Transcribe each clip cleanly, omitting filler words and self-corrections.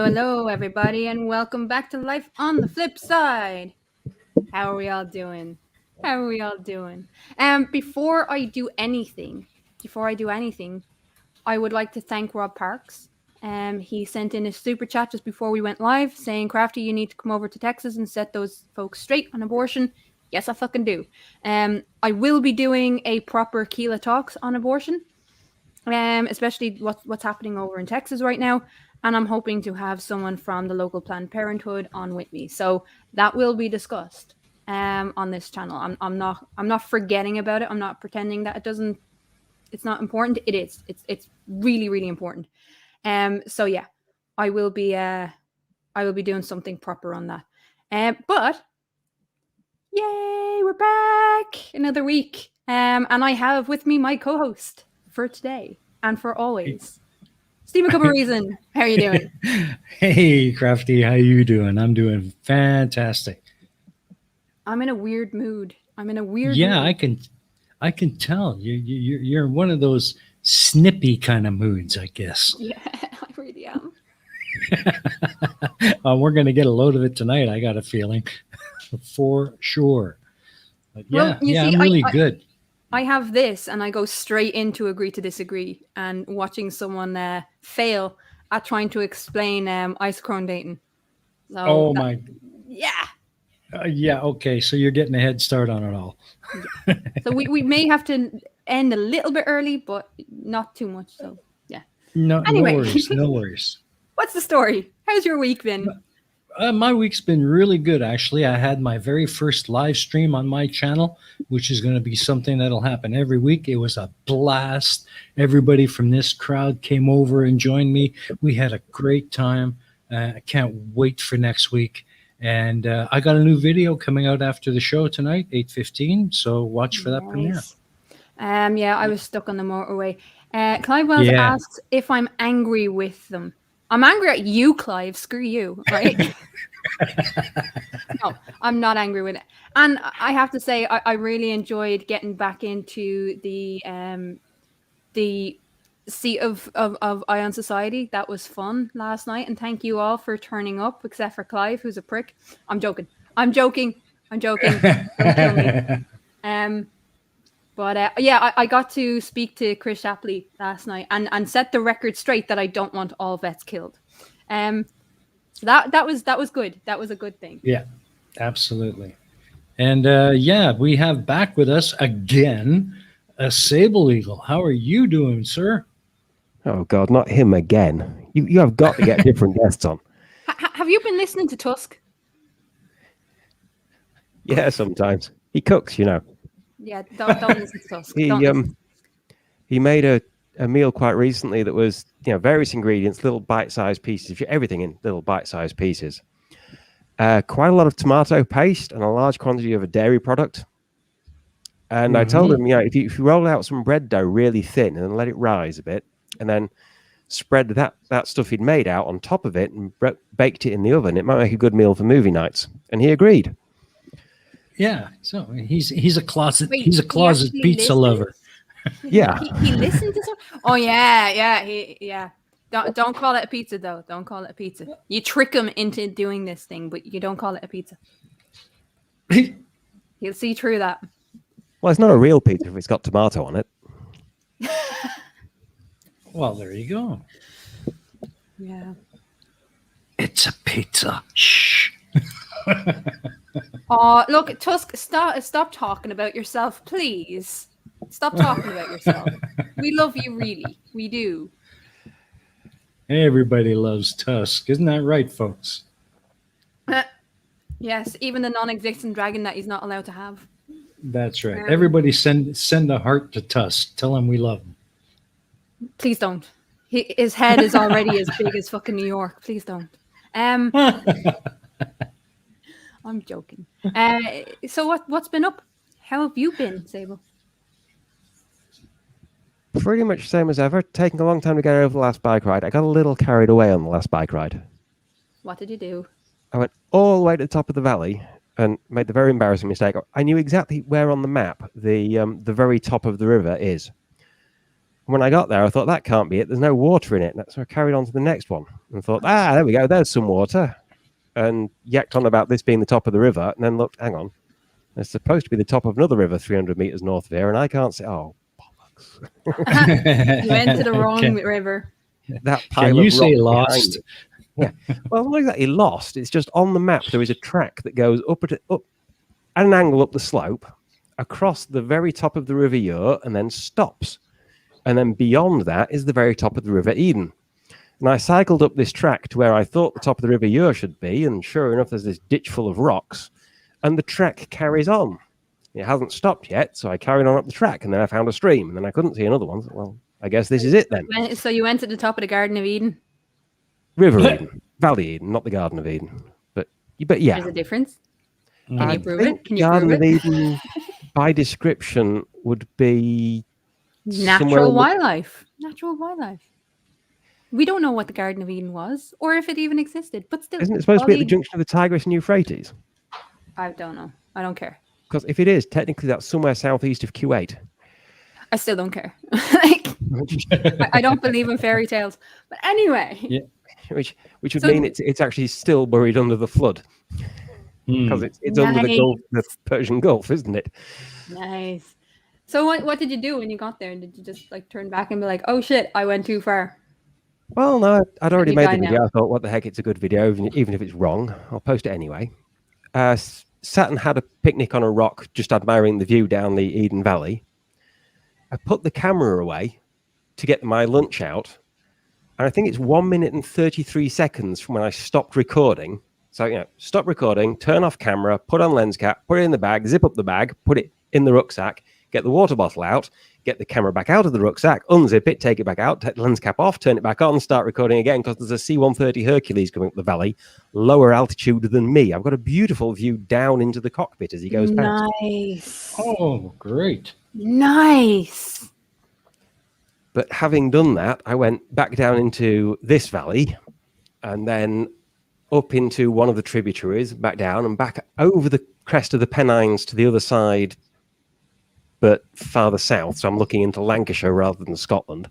Hello, everybody, and welcome back to Life on the Flip Side. How are we all doing? Before I do anything, I would like to thank Rob Parks. He sent in a super chat just before we went live saying, Crafty, you need to come over to Texas and set those folks straight on abortion. Yes, I fucking do. I will be doing a proper Keela Talks on abortion. Especially what's happening over in Texas right now. And I'm hoping to have someone from the local Planned Parenthood on with me. So that will be discussed on this channel. I'm not forgetting about it. I'm not pretending that it's not important. It is. It's really, really important. So yeah, I will be doing something proper on that. But yay, we're back another week. And I have with me my co-host for today and for always, Stephen Reason. How are you doing? Hey, Crafty, how you doing? I'm doing fantastic. I'm in a weird mood. Yeah, mood. I can tell you're in one of those snippy kind of moods, I guess. Yeah, I really am. We're gonna get a load of it tonight. I got a feeling, for sure. But yeah, well, I'm really good. I have this, and I go straight into agree to disagree, and watching someone fail at trying to explain isochrone dating. So my! Yeah. Yeah. Okay. So you're getting a head start on it all. Yeah. So we may have to end a little bit early, but not too much. So yeah. No. Anyway. No worries. No worries. What's the story? How's your week been? My week's been really good, actually. I had my very first live stream on my channel, which is going to be something that'll happen every week. It was a blast. Everybody from this crowd came over and joined me. We had a great time. I can't wait for next week. And I got a new video coming out after the show tonight, 8:15. So watch for that premiere. Yeah, I was stuck on the motorway. Clive Wells asked if I'm angry with them. I'm angry at you, Clive. Screw you, right? No, I'm not angry with it. And I have to say, I really enjoyed getting back into the seat of Ion Society. That was fun last night. And thank you all for turning up, except for Clive, who's a prick. I'm joking. Don't kill me. But yeah, I got to speak to Chris Shapley last night and set the record straight that I don't want all vets killed. So that was good. That was a good thing. Yeah, absolutely. And yeah, we have back with us again a Sableagle. How are you doing, sir? Oh God, not him again. You have got to get different guests on. Have you been listening to Tusk? Yeah, sometimes he cooks, you know. Yeah, don't listen to Tusk. He made a meal quite recently that was, various ingredients, little bite-sized pieces, everything in little bite-sized pieces. Quite a lot of tomato paste and a large quantity of a dairy product. And I told him, if you roll out some bread dough really thin and then let it rise a bit, and then spread that stuff he'd made out on top of it and baked it in the oven, it might make a good meal for movie nights. And he agreed. Yeah, so he's a closet pizza lover. Yeah, he listened to some. Oh yeah. Don't call it a pizza though. Don't call it a pizza. You trick him into doing this thing, but you don't call it a pizza. He'll see through that. Well, it's not a real pizza if it's got tomato on it. Well, there you go. Yeah. It's a pizza. Shh. Oh, look, Tusk, stop talking about yourself, please. Stop talking about yourself. We love you, really. We do. Everybody loves Tusk. Isn't that right, folks? Yes, even the non-existent dragon that he's not allowed to have. That's right. Everybody send a heart to Tusk. Tell him we love him. Please don't. His head is already as big as fucking New York. Please don't. I'm joking. So what's been up? How have you been, Sable? Pretty much the same as ever. Taking a long time to get over the last bike ride. I got a little carried away on the last bike ride. What did you do? I went all the way to the top of the valley and made the very embarrassing mistake. I knew exactly where on the map the very top of the river is. When I got there, I thought, that can't be it. There's no water in it. So I carried on to the next one and thought, there we go. There's some water. And yacked on about this being the top of the river. And then looked, hang on. It's supposed to be the top of another river 300 meters north of here. And I can't see. Oh, bollocks. You went to the wrong river. That pile Can of you say rock lost? Yeah. Well, not exactly lost. It's just on the map, there is a track that goes up at an angle up the slope, across the very top of the River Ure, and then stops. And then beyond that is the very top of the River Eden. And I cycled up this track to where I thought the top of the River Ure should be, and sure enough, there's this ditch full of rocks, and the track carries on. It hasn't stopped yet, so I carried on up the track, and then I found a stream, and then I couldn't see another one. So, well, I guess this is it then. So you went to the top of the Garden of Eden? River Eden, Valley Eden, not the Garden of Eden. But yeah. There's a difference? Can I you prove think it? Can you Garden prove of it? Eden, by description, would be Natural wildlife. Natural wildlife. We don't know what the Garden of Eden was, or if it even existed, but still. Isn't it supposed to be at the junction of the Tigris and Euphrates? I don't know. I don't care. Because if it is, technically that's somewhere southeast of Kuwait. I still don't care. Like, I don't believe in fairy tales. But anyway. Yeah. Which would mean it's actually still buried under the flood. Because it's under the Persian Gulf, isn't it? Nice. So what did you do when you got there? Did you just like turn back and be like, oh shit, I went too far? Well, no, I'd already made the video. Now. I thought, what the heck, it's a good video, even if it's wrong. I'll post it anyway. Sat and had a picnic on a rock, just admiring the view down the Eden Valley. I put the camera away to get my lunch out. And I think it's 1 minute and 33 seconds from when I stopped recording. So, stop recording, turn off camera, put on lens cap, put it in the bag, zip up the bag, put it in the rucksack, get the water bottle out, get the camera back out of the rucksack, unzip it, take it back out, take the lens cap off, turn it back on, start recording again, because there's a C-130 Hercules coming up the valley, lower altitude than me. I've got a beautiful view down into the cockpit as he goes past. Nice. Oh, great. Nice. But having done that, I went back down into this valley and then up into one of the tributaries, back down and back over the crest of the Pennines to the other side, but farther south. So I'm looking into Lancashire rather than Scotland.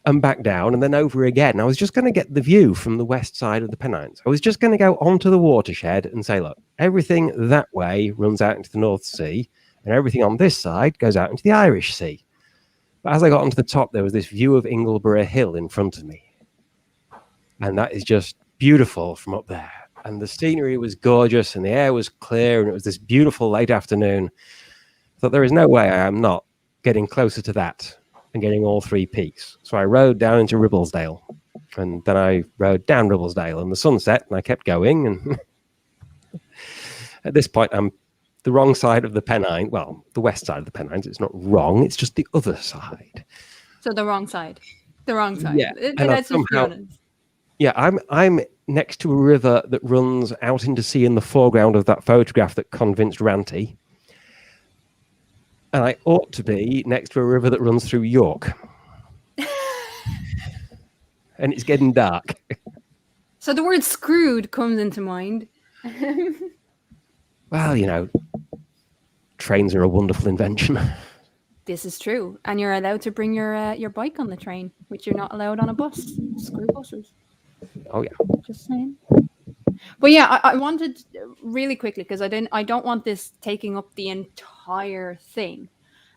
And back down and then over again. I was just going to get the view from the west side of the Pennines. I was just going to go onto the watershed and say, look, everything that way runs out into the North Sea and everything on this side goes out into the Irish Sea. But as I got onto the top, there was this view of Ingleborough Hill in front of me. And that is just beautiful from up there. And the scenery was gorgeous and the air was clear and it was this beautiful late afternoon. I thought there is no way I am not getting closer to that and getting all three peaks. So I rode down into Ribblesdale and then I rode down Ribblesdale and the sun set and I kept going. And at this point, I'm the wrong side of the Pennine. Well, the west side of the Pennines. It's not wrong. It's just the other side. So the wrong side. The wrong side. Yeah. Let's just be honest. Yeah, I'm next to a river that runs out into sea in the foreground of that photograph that convinced Ranty. And I ought to be next to a river that runs through York. And it's getting dark. So the word screwed comes into mind. Well, trains are a wonderful invention. This is true. And you're allowed to bring your bike on the train, which you're not allowed on a bus. Screw buses. Oh, yeah. Just saying. But yeah, I wanted really quickly because I don't want this taking up the entire thing.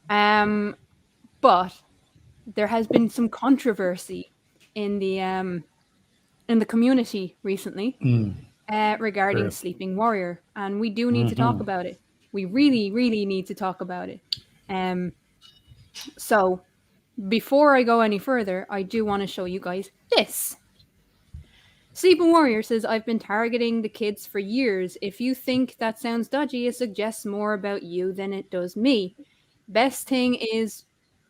But there has been some controversy in the community recently regarding Sleeping Warrior, and we do need to talk about it. We really, really need to talk about it. So before I go any further, I do want to show you guys this. Sleeping Warrior says, I've been targeting the kids for years. If you think that sounds dodgy, it suggests more about you than it does me. Best thing is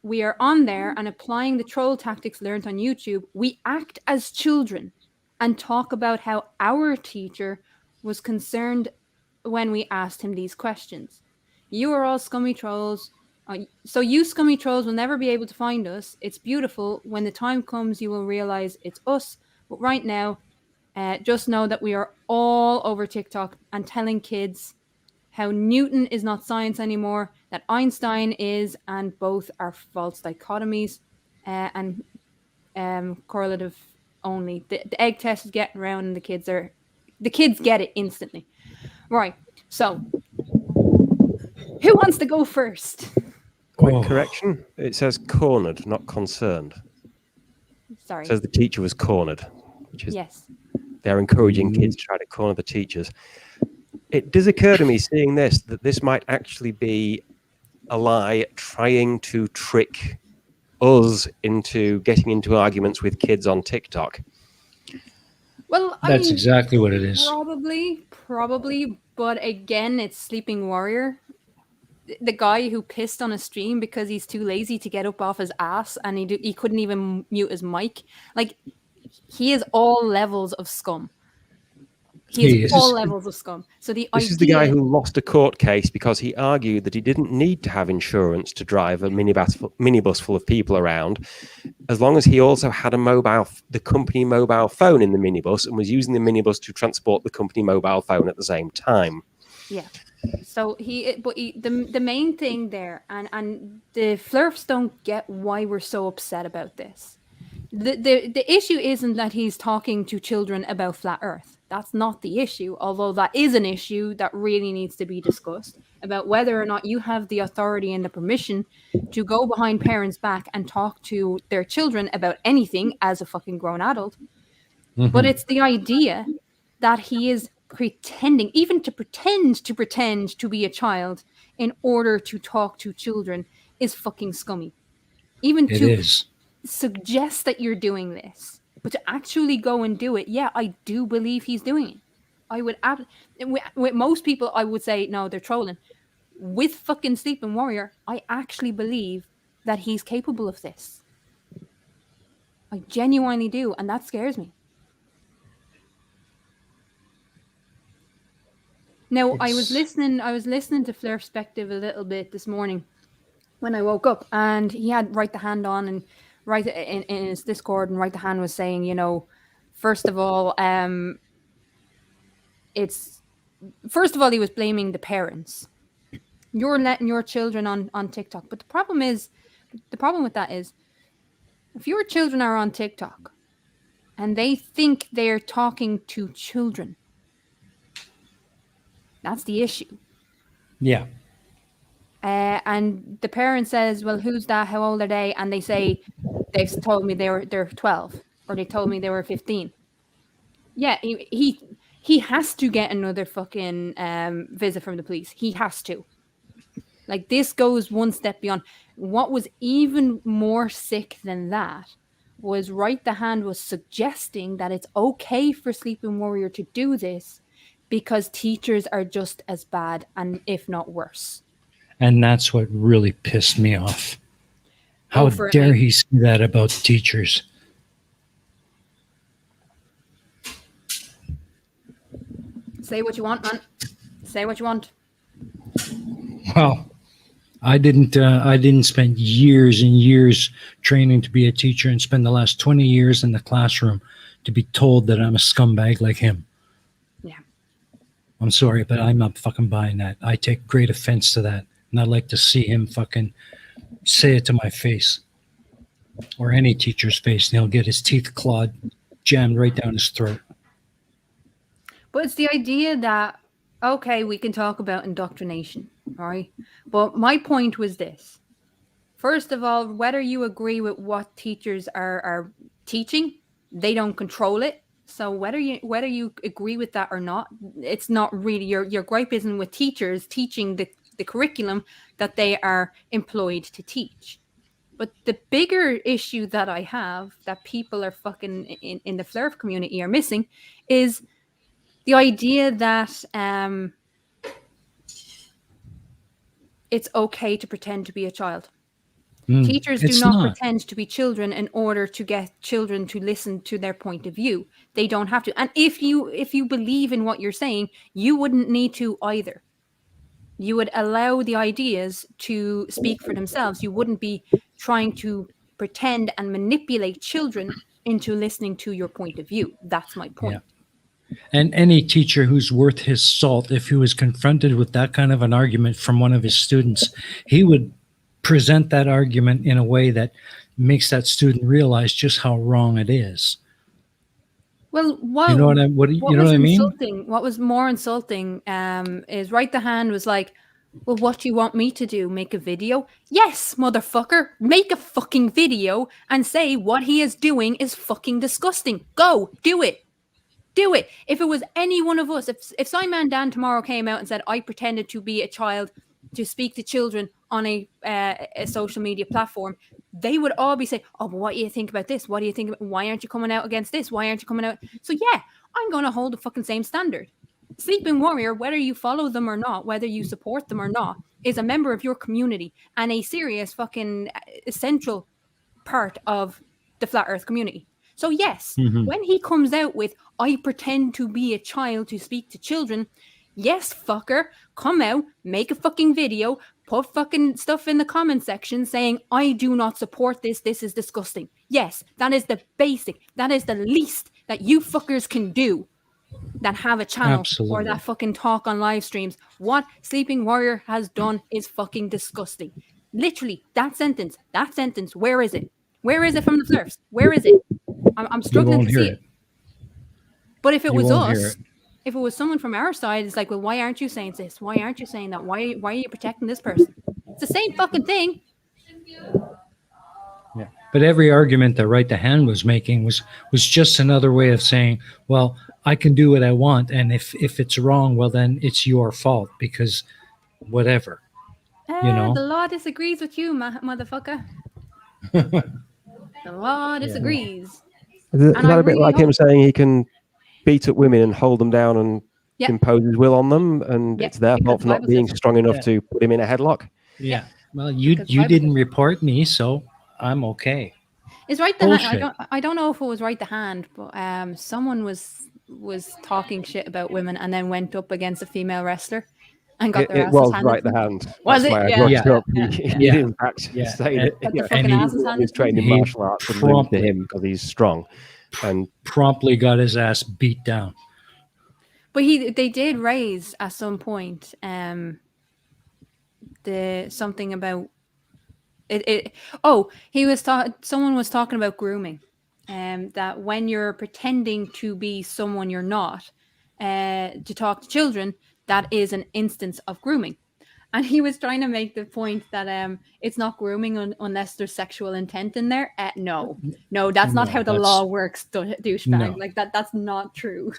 we are on there and applying the troll tactics learned on YouTube. We act as children and talk about how our teacher was concerned when we asked him these questions. You are all scummy trolls. So you scummy trolls will never be able to find us. It's beautiful. When the time comes, you will realize it's us. But right now, Just know that we are all over TikTok and telling kids how Newton is not science anymore, that Einstein is, and both are false dichotomies and correlative only. The egg test is getting around, and the kids get it instantly. Right. So, who wants to go first? Quick correction. It says cornered, not concerned. Sorry. It says the teacher was cornered, which is yes. they're encouraging kids to try to corner the teachers. It does occur to me, seeing this, that this might actually be a lie trying to trick us into getting into arguments with kids on TikTok. Well, That's exactly what it is. Probably. But again, it's Sleeping Warrior. The guy who pissed on a stream because he's too lazy to get up off his ass, and he couldn't even mute his mic. Like, he is all levels of scum. He is all levels of scum. So this is the guy who lost a court case because he argued that he didn't need to have insurance to drive a minibus full of people around, as long as he also had the company mobile phone in the minibus and was using the minibus to transport the company mobile phone at the same time. Yeah. So the main thing there, and the Flurfs don't get why we're so upset about this. The issue isn't that he's talking to children about flat Earth. That's not the issue, although that is an issue that really needs to be discussed, about whether or not you have the authority and the permission to go behind parents' back and talk to their children about anything as a fucking grown adult. Mm-hmm. But it's the idea that he is pretending, even to pretend to be a child in order to talk to children is fucking scummy. Even to suggest that you're doing this, but to actually go and do it, yeah, I do believe he's doing it. I would, with most people, I would say, no, they're trolling. With fucking Sleeping Warrior, I actually believe that he's capable of this. I genuinely do, and that scares me. Now, I was listening to Flirspective a little bit this morning when I woke up, and he had Right the Hand on, and right in his Discord, and Right the Hand was saying, first of all, he was blaming the parents. You're letting your children on TikTok, but the problem with that is, if your children are on TikTok and they think they're talking to children, that's the issue. Yeah. And the parent says, well, who's that? How old are they? And they say, they've told me they're 12, or they told me they were 15. Yeah, he has to get another fucking visit from the police. He has to. Like, this goes one step beyond. What was even more sick than that was Right the Hand was suggesting that it's okay for Sleeping Warrior to do this because teachers are just as bad, and if not worse. And that's what really pissed me off. How dare he say that about teachers? Say what you want, man. Say what you want. Well, I didn't spend years and years training to be a teacher and spend the last 20 years in the classroom to be told that I'm a scumbag like him. Yeah. I'm sorry, but I'm not fucking buying that. I take great offense to that. And I'd like to see him fucking say it to my face, or any teacher's face, and he'll get his teeth clawed, jammed right down his throat. But it's the idea that, okay, we can talk about indoctrination, right? But my point was this. First of all, whether you agree with what teachers are teaching, they don't control it. So whether you agree with that or not, it's not really your gripe isn't with teachers teaching the curriculum that they are employed to teach. But the bigger issue that I have, that people are fucking in the Flurf community are missing, is the idea that it's okay to pretend to be a child. Teachers do not pretend to be children in order to get children to listen to their point of view. They don't have to. And if you believe in what you're saying, you wouldn't need to either. You would allow the ideas to speak for themselves. You wouldn't be trying to pretend and manipulate children into listening to your point of view. That's my point. And any teacher who's worth his salt, if he was confronted with that kind of an argument from one of his students, he would present that argument in a way that makes that student realize just how wrong it is. Well, You know what you know was what I mean? insulting? What was more insulting? Is Right the Hand was like, well, what do you want me to do? Make a video? Yes, motherfucker, make a fucking video and say what he is doing is fucking disgusting. Go, do it. Do it. If it was any one of us, if Simon Dan tomorrow came out and said, I pretended to be a child to speak to children on a social media platform, they would all be saying, oh, but what do you think about this? What do you think? Why aren't you coming out against this? Why aren't you coming out? So yeah, I'm going to hold the fucking same standard. Sleeping Warrior, whether you follow them or not, whether you support them or not, is a member of your community and a serious fucking essential part of the flat earth community. So yes, when he comes out with, I pretend to be a child to speak to children, yes, fucker, come out, make a fucking video, put fucking stuff in the comment section saying, I do not support this, this is disgusting. Yes, that is the basic, that is the least that you fuckers can do that have a channel Absolutely. or that fucking talk on live streams. What Sleeping Warrior has done is fucking disgusting. Literally, that sentence, where is it? Where is it from the Flurfs? Where is it? I'm struggling won't to hear see it. But if it You was won't hear us, if it was someone from our side, it's like, well, why aren't you saying this? Why aren't you saying that? Why are you protecting this person? It's the same fucking thing. Yeah. But every argument that Right the Hand was making was just another way of saying, well, I can do what I want, and if it's wrong, well, then it's your fault because whatever. You know? The law disagrees with you, motherfucker. The law disagrees. Is that a bit like him saying he can beat up women and hold them down and impose his will on them, and it's their fault for not being strong enough to put him in a headlock? Yeah. Well, you didn't report me, so I'm okay. It's Right the Hand. I don't know if it was Right the Hand, but someone was talking shit about women and then went up against a female wrestler and got their asses handed. It was Right the Hand. Was That's it? Why I brought it up. He did in fact say that he's trained in martial arts and lose to him because he's strong, and promptly got his ass beat down. But they did raise at some point the something about it. Someone was talking about grooming, that when you're pretending to be someone you're not, to talk to children, that is an instance of grooming. And he was trying to make the point that it's not grooming unless there's sexual intent in there. No, that's not how the law works, douchebag. No. Like that's not true.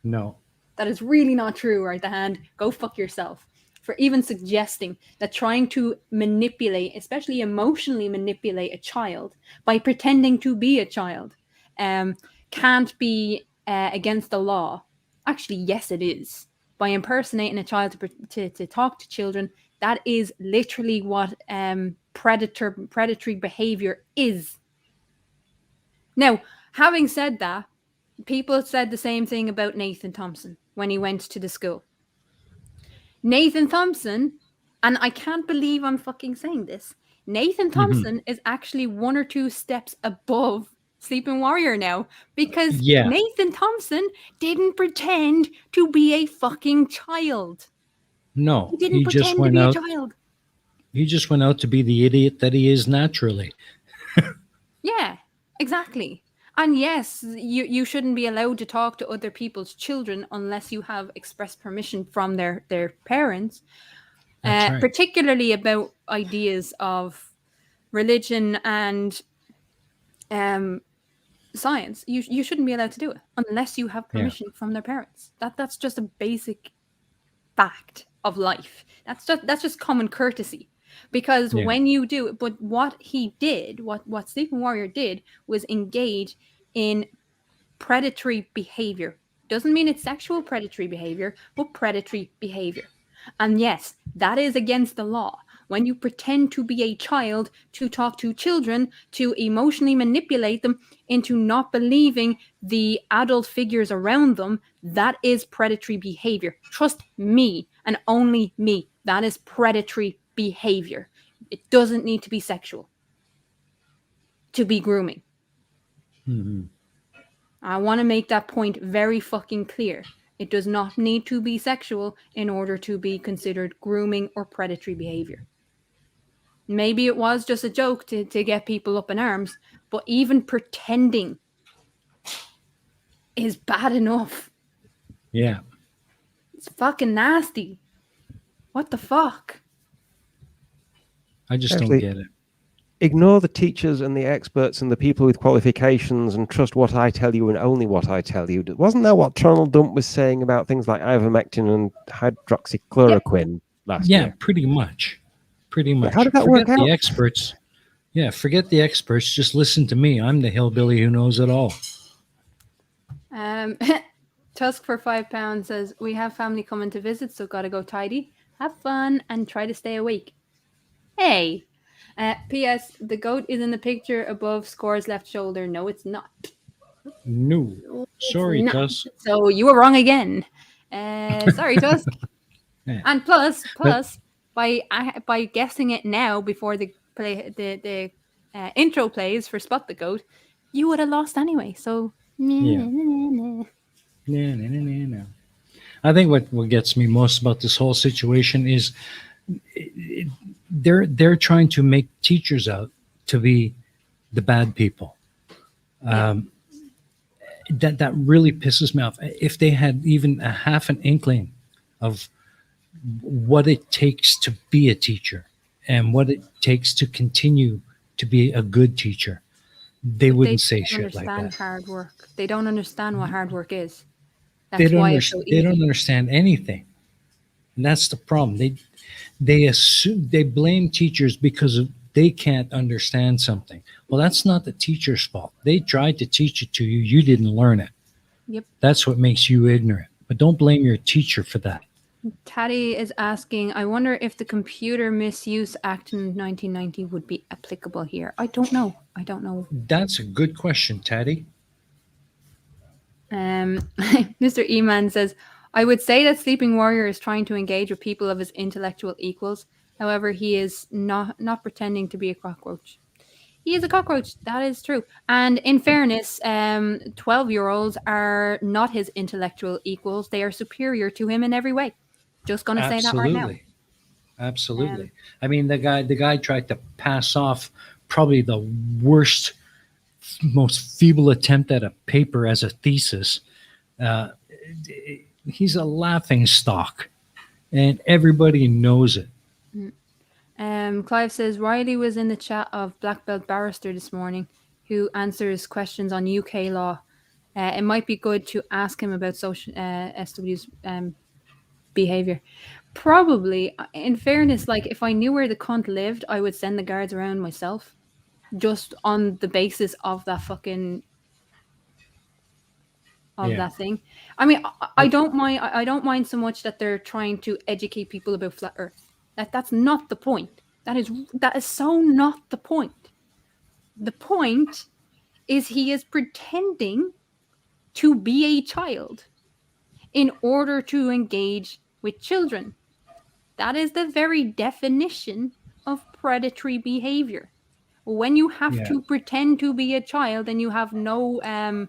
No. That is really not true, Right the Hand. Go fuck yourself for even suggesting that trying to manipulate, especially emotionally manipulate a child by pretending to be a child, can't be against the law. Actually, yes, it is. By impersonating a child to talk to children, that is literally what predatory behavior is. Now, having said that, people said the same thing about Nathan Thompson when he went to the school. Nathan Thompson, and I can't believe I'm fucking saying this, Nathan Thompson is actually 1 or 2 steps above Sleeping Warrior now, because Nathan Thompson didn't pretend to be a fucking child. No, he didn't pretend to be a child. He just went out to be the idiot that he is naturally. Yeah, exactly. And yes, you shouldn't be allowed to talk to other people's children unless you have express permission from their parents, right. Particularly about ideas of religion and science. You shouldn't be allowed to do it unless you have permission from their parents. That's just a basic fact of life. That's just common courtesy. Because when you do it, but what he did, what Sleeping Warrior did was engage in predatory behavior. Doesn't mean it's sexual predatory behavior, but predatory behavior. And yes, that is against the law. When you pretend to be a child to talk to children, to emotionally manipulate them into not believing the adult figures around them, that is predatory behavior. Trust me, and only me. That is predatory behavior. It doesn't need to be sexual to be grooming. Mm-hmm. I want to make that point very fucking clear. It does not need to be sexual in order to be considered grooming or predatory behavior. Maybe it was just a joke to get people up in arms, but even pretending is bad enough. Yeah. It's fucking nasty. What the fuck? I just Actually, don't get it. Ignore the teachers and the experts and the people with qualifications and trust what I tell you and only what I tell you. Wasn't that what Donald Dump was saying about things like ivermectin and hydroxychloroquine last year? Pretty much. Pretty much. How did that Forget work the out? experts. Yeah, forget the experts. Just listen to me. I'm the hillbilly who knows it all. Tusk for £5 says, we have family coming to visit, so gotta go tidy. Have fun and try to stay awake. Hey! P.S. The goat is in the picture above Score's left shoulder. No, it's not. No. Sorry, not. Tusk. So you were wrong again. Sorry, Tusk. Yeah. And plus, by guessing it now before the intro plays for Spot the Goat, you would have lost anyway. So Yeah. No. I think what gets me most about this whole situation is they're trying to make teachers out to be the bad people. That really pisses me off. If they had even a half an inkling of what it takes to be a teacher and what it takes to continue to be a good teacher, they wouldn't say shit like that. Hard work. They don't understand what hard work is. They That's don't why it's so they don't easy. understand anything, and that's the problem. They assume they blame teachers because they can't understand something. Well, that's not the teacher's fault. They tried to teach it to you. You didn't learn it. Yep. That's what makes you ignorant. But don't blame your teacher for that. Taddy is asking, I wonder if the Computer Misuse Act in 1990 would be applicable here. I don't know. That's a good question, Taddy. Mr. Eman says, I would say that Sleeping Warrior is trying to engage with people of his intellectual equals. However, he is not pretending to be a cockroach. He is a cockroach. That is true. And in fairness, 12-year-olds are not his intellectual equals. They are superior to him in every way. Just going to say that right now. Absolutely. I mean, the guy tried to pass off probably the worst, most feeble attempt at a paper as a thesis. He's a laughing stock, and everybody knows it. Clive says Riley was in the chat of Black Belt Barrister this morning, who answers questions on UK law. It might be good to ask him about social SW's behavior. Probably, in fairness, like if I knew where the cunt lived, I would send the guards around myself, just on the basis of that fucking that thing. I mean, I don't mind. I don't mind so much that they're trying to educate people about flat Earth. That's not the point. That is so not the point. The point is he is pretending to be a child in order to engage with children. That is the very definition of predatory behavior. When you have to pretend to be a child and you have no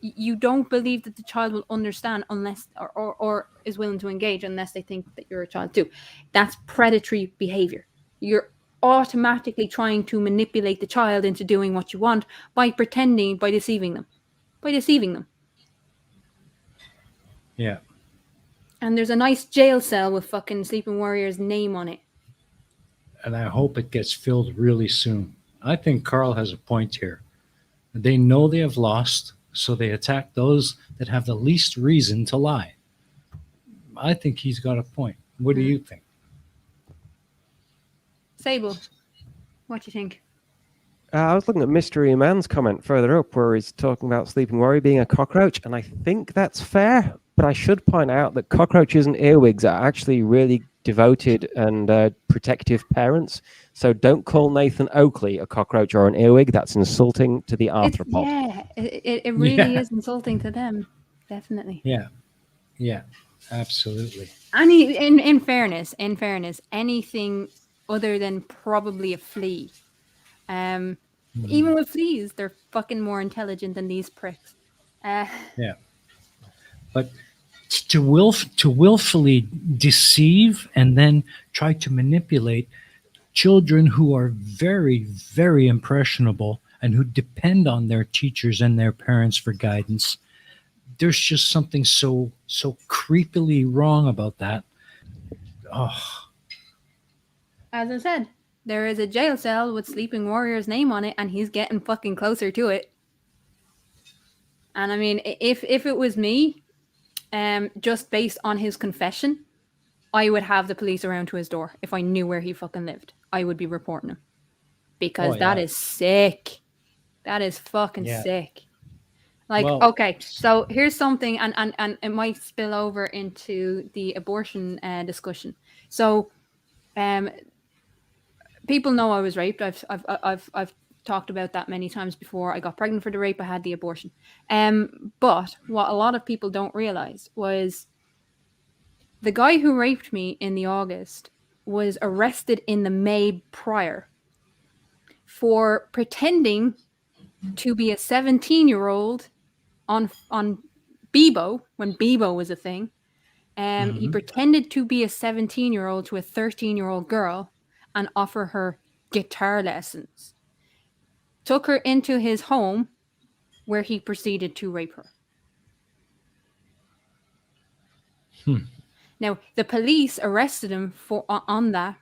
you don't believe that the child will understand unless or is willing to engage unless they think that you're a child too. That's predatory behavior. You're automatically trying to manipulate the child into doing what you want by pretending, by deceiving them. Yeah. And there's a nice jail cell with fucking Sleeping Warrior's name on it. And I hope it gets filled really soon. I think Carl has a point here. They know they have lost, so they attack those that have the least reason to lie. I think he's got a point. What do you think? Sable, what do you think? I was looking at Mystery Man's comment further up where he's talking about Sleeping Warrior being a cockroach, and I think that's fair. But I should point out that cockroaches and earwigs are actually really devoted and protective parents. So don't call Nathan Oakley a cockroach or an earwig. That's insulting to the arthropod. It really is insulting to them. Definitely. Yeah, absolutely. In fairness, anything other than probably a flea. Even with fleas, they're fucking more intelligent than these pricks. Uh, Yeah. But to willfully deceive and then try to manipulate children who are very, very impressionable and who depend on their teachers and their parents for guidance, there's just something so creepily wrong about that. Oh, as I said, there is a jail cell with Sleeping Warrior's name on it, and he's getting fucking closer to it. And I mean, if it was me, just based on his confession, I would have the police around to his door if I knew where he fucking lived. I would be reporting him because that yeah. is sick. That is fucking Yeah. sick. Like, Well, okay, so here's something, and it might spill over into the abortion discussion. So, people know I was raped. I've talked about that many times before. I got pregnant for the rape. I had the abortion. But what a lot of people don't realize was the guy who raped me in the August was arrested in the May prior for pretending to be a 17-year-old on Bebo when Bebo was a thing. He pretended to be a 17-year-old to a 13-year-old girl and offer her guitar lessons. Took her into his home where he proceeded to rape her. Now, the police arrested him on that.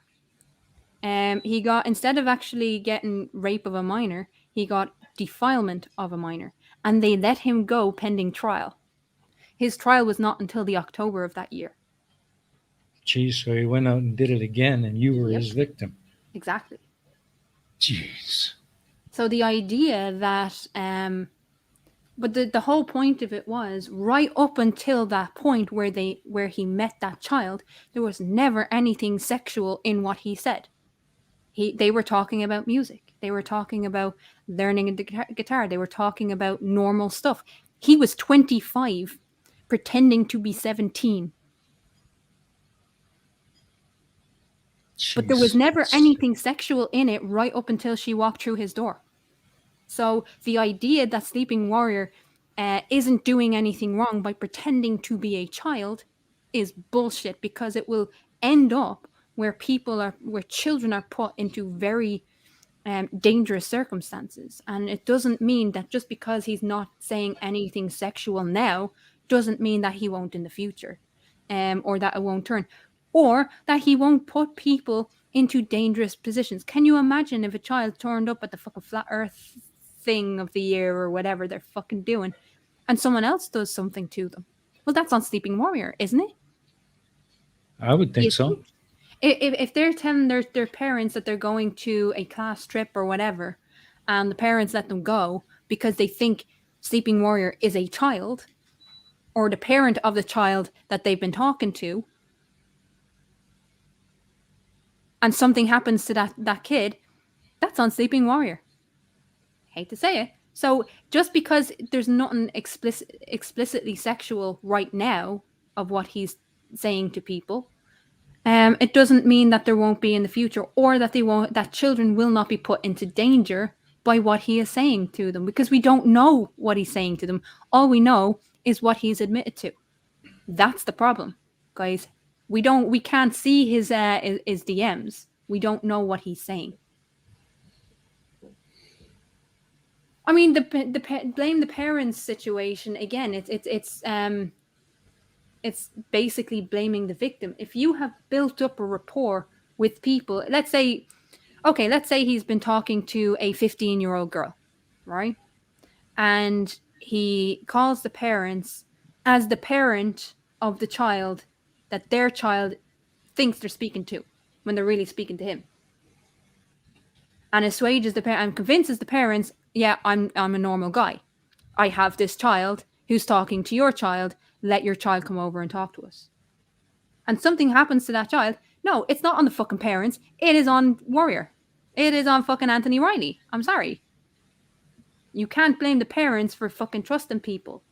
He got, instead of actually getting rape of a minor, he got defilement of a minor. And they let him go pending trial. His trial was not until the October of that year. geez, so he went out and did it again, and you were Yep. his victim. Exactly. Jeez. So the idea that, but the whole point of it was right up until that point where he met that child, there was never anything sexual in what he said. They were talking about music. They were talking about learning the guitar. They were talking about normal stuff. He was 25, pretending to be 17. But there was never anything sexual in it right up until she walked through his door. So the idea that Sleeping Warrior isn't doing anything wrong by pretending to be a child is bullshit, because it will end up where children are put into very dangerous circumstances. And it doesn't mean that just because he's not saying anything sexual now doesn't mean that he won't in the future, or that it won't turn, or that he won't put people into dangerous positions. Can you imagine if a child turned up at the fucking flat earth thing of the year or whatever they're fucking doing and someone else does something to them? Well, that's on Sleeping Warrior, isn't it? I would think so. If they're telling their parents that they're going to a class trip or whatever, and the parents let them go because they think Sleeping Warrior is a child, or the parent of the child that they've been talking to, and something happens to that kid, that's on Sleeping Warrior. Hate to say it. So just because there's nothing explicitly sexual right now of what he's saying to people, it doesn't mean that there won't be in the future, or that children will not be put into danger by what he is saying to them, because we don't know what he's saying to them. All we know is what he's admitted to. That's the problem, guys. We can't see his DMs. We don't know what he's saying. I mean, the blame the parents situation again. It's basically blaming the victim. If you have built up a rapport with people, let's say he's been talking to a 15-year-old girl, right? And he calls the parents as the parent of the child that their child thinks they're speaking to when they're really speaking to him. And assuages the parent and convinces the parents, yeah, I'm a normal guy. I have this child who's talking to your child. Let your child come over and talk to us. And something happens to that child. No, it's not on the fucking parents. It is on Warrior. It is on fucking Anthony Riley. I'm sorry. You can't blame the parents for fucking trusting people.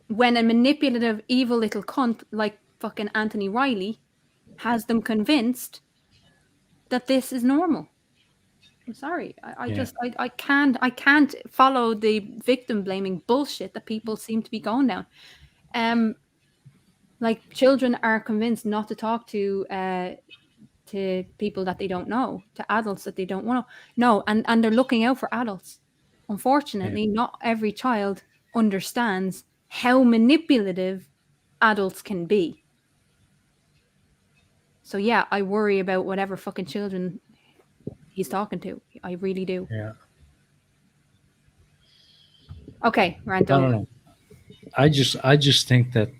When a manipulative, evil little cunt like fucking Anthony Riley has them convinced that this is normal. I'm sorry. I Yeah. just I can't follow the victim blaming bullshit that people seem to be going down. Like children are convinced not to talk to people that they don't know, to adults that they don't want to know, and they're looking out for adults. Yeah. Unfortunately, not every child understands how manipulative adults can be. So yeah, I worry about whatever fucking children he's talking to. I really do. Yeah. Okay, rant I don't over. know. I just think that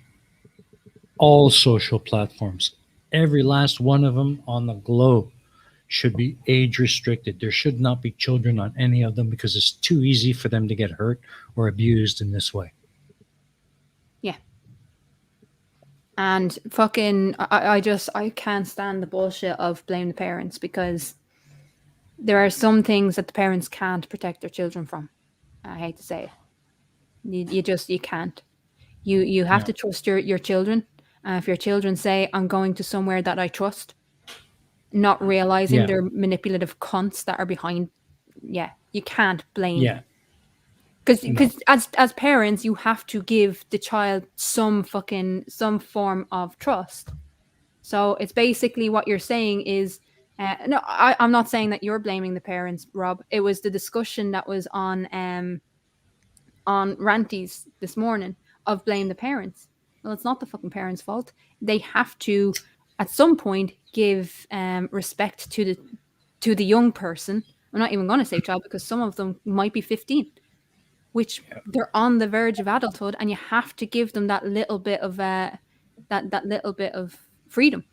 all social platforms, every last one of them on the globe, should be age restricted. There should not be children on any of them because it's too easy for them to get hurt or abused in this way. Yeah. And fucking, I can't stand the bullshit of blame the parents, because there are some things that the parents can't protect their children from. I hate to say it. You can't. You have Yeah. to trust your children. If your children say, I'm going to somewhere that I trust, not realizing Yeah. they're manipulative cunts that are behind, yeah, you can't blame. Yeah. Because No. as parents, you have to give the child some form of trust. So it's basically what you're saying is, no, I'm not saying that you're blaming the parents, Rob. It was the discussion that was on Ranties this morning of blame the parents. Well, it's not the fucking parents' fault. They have to, at some point, give respect to the young person. I'm not even going to say child, because some of them might be 15, which they're on the verge of adulthood, and you have to give them that little bit of that little bit of freedom.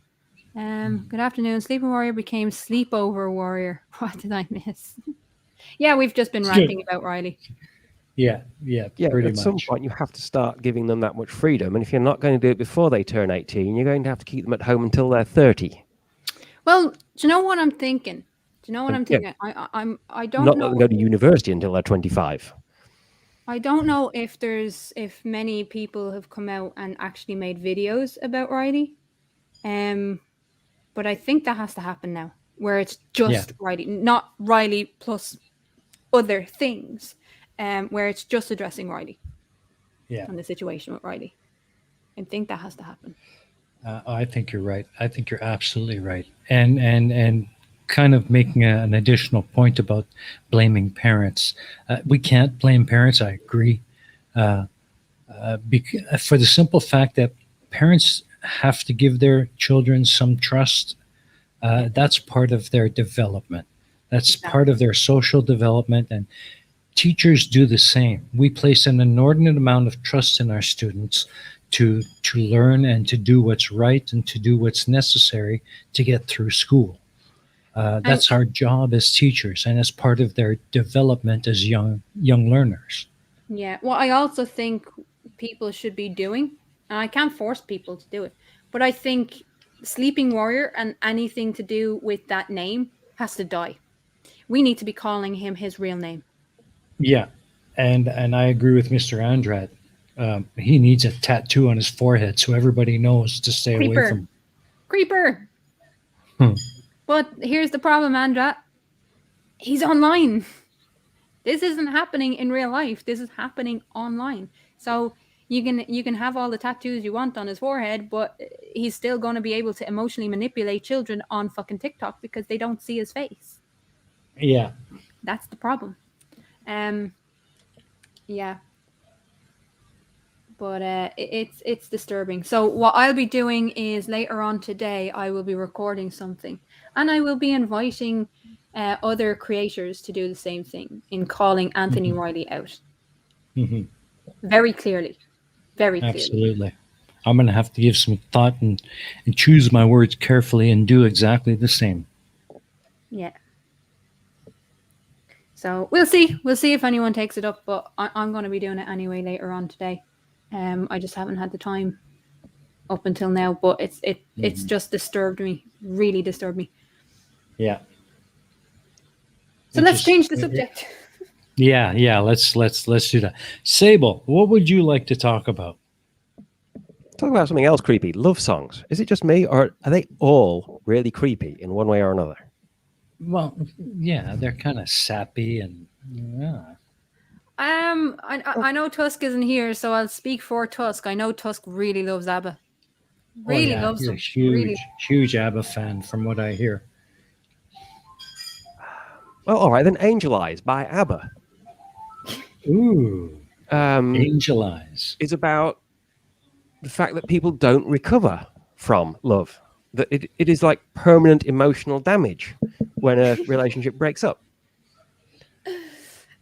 Good afternoon. Sleeping Warrior became Sleepover Warrior. What did I miss? Yeah, we've just been ranting about Riley. Yeah. Yeah. Yeah, Pretty at some much. point you have to start giving them that much freedom. And if you're not going to do it before they turn 18, you're going to have to keep them at home until they're 30. Well, do you know what I'm thinking? Do you know what I'm Yeah. thinking? I don't Not know. let them go to university until they're 25. I don't know if many people have come out and actually made videos about Riley. But I think that has to happen now, where it's just Riley, not Riley plus other things, where it's just addressing Riley Yeah. and the situation with Riley. I think that has to happen. I think you're right. I think you're absolutely right. And kind of making an additional point about blaming parents. We can't blame parents. I agree. For the simple fact that parents have to give their children some trust. That's part of their development. That's part of their social development, and teachers do the same. We place an inordinate amount of trust in our students to learn and to do what's right and to do what's necessary to get through school. That's our job as teachers, and as part of their development as young learners. Yeah. What I also think people should be doing, and I can't force people to do it, but I think Sleeping Warrior and anything to do with that name has to die. We need to be calling him his real name. Yeah, and I agree with Mr. Andrade. He needs a tattoo on his forehead so everybody knows to stay away from. Creeper. But here's the problem, Andra. He's online. This isn't happening in real life. This is happening online. So you can have all the tattoos you want on his forehead, but he's still going to be able to emotionally manipulate children on fucking TikTok because they don't see his face. Yeah. That's the problem. Yeah. But it's disturbing. So what I'll be doing is later on today, I will be recording something, and I will be inviting other creators to do the same thing in calling Anthony Riley out. Very clearly. Very clearly. Absolutely. I'm going to have to give some thought and choose my words carefully and do exactly the same. Yeah. So we'll see. We'll see if anyone takes it up, but I'm going to be doing it anyway later on today. I just haven't had the time up until now, but it's just disturbed me. Really disturbed me. Yeah. So let's change the subject. Yeah. Let's do that. Sable, what would you like to talk about? Talk about something else creepy. Love songs. Is it just me, or are they all really creepy in one way or another? Well, yeah, they're kind of sappy and yeah. I know Tusk isn't here, so I'll speak for Tusk. I know Tusk really loves ABBA. Oh Really yeah, loves he's a them. Really. huge ABBA fan from what I hear. Well, all right then. Angel Eyes by ABBA Ooh, um, Angel Eyes. is about the fact that people don't recover from love. That it is like permanent emotional damage when a relationship breaks up.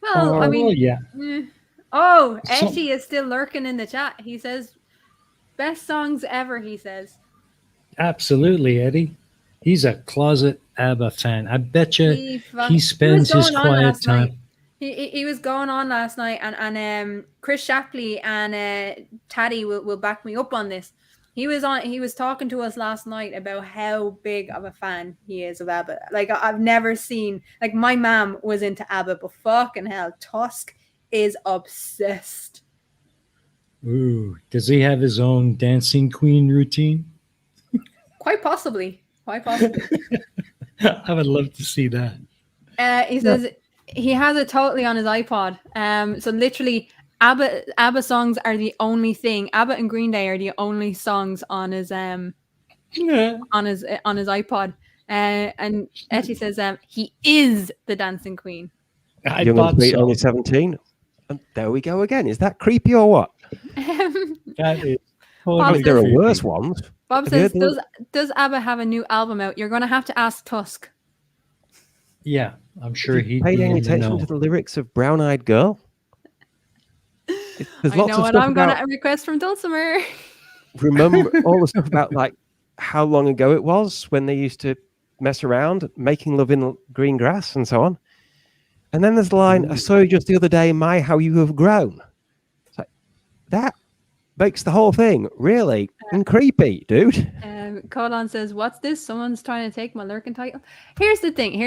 Well, I Well, mean, yeah. oh, So, Etty is still lurking in the chat. He says, best songs ever, he says. absolutely, Eddie. He's a closet ABBA fan. I bet you He he was spends his going on quiet last night. time. He was going on last night, and Chris Shapley and Taddy will back me up on this. He was talking to us last night about how big of a fan he is of ABBA. Like I've never seen, like my mom was into ABBA, but fucking hell, Tusk is obsessed. Ooh, does he have his own dancing queen routine? Quite possibly. Quite possibly. I would love to see that. He says he has it totally on his iPod. So literally, ABBA songs are the only thing. ABBA and Green Day are the only songs on his Yeah. on his iPod. And Etty says he is the dancing queen. I Young and thought sweet, so. only 17. And there we go again. Is that creepy or what? That is Bob I totally mean, there are creepy. worse ones. Bob Have you says, heard does ABBA have a new album out? You're going to have to ask Tusk. Yeah, I'm sure Have you he'd paid be any in the attention know. to the lyrics of Brown Eyed Girl? There's I lots know of what stuff I'm about going to request from Dulcimer. remember all the stuff about like how long ago it was when they used to mess around making love in green grass and so on. And then there's the line, I saw you just the other day, my how you have grown. It's like that makes the whole thing really creepy, dude. Colin says, "What's this? Someone's trying to take my lurking title." Here's the thing.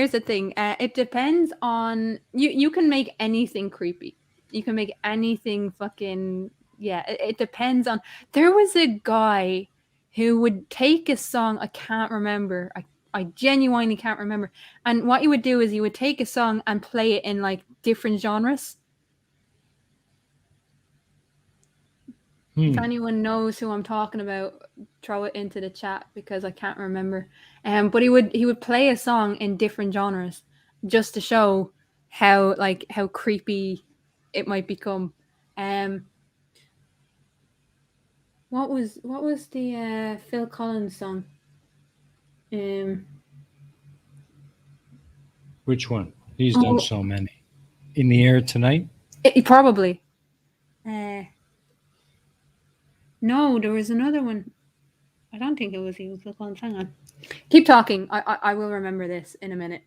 It depends on you. You can make anything creepy. You can make anything fucking yeah. It depends on. There was a guy who would take a song. I can't remember. I genuinely can't remember. And what he would do is he would take a song and play it in like different genres. If anyone knows who I'm talking about, throw it into the chat because I can't remember. But he would play a song in different genres just to show how creepy it might become. What was the Phil Collins song? Which one? He's done so many. In the Air Tonight? Probably. No, there was another one. I don't think it was Phil Collins. Hang on. Keep talking. I will remember this in a minute.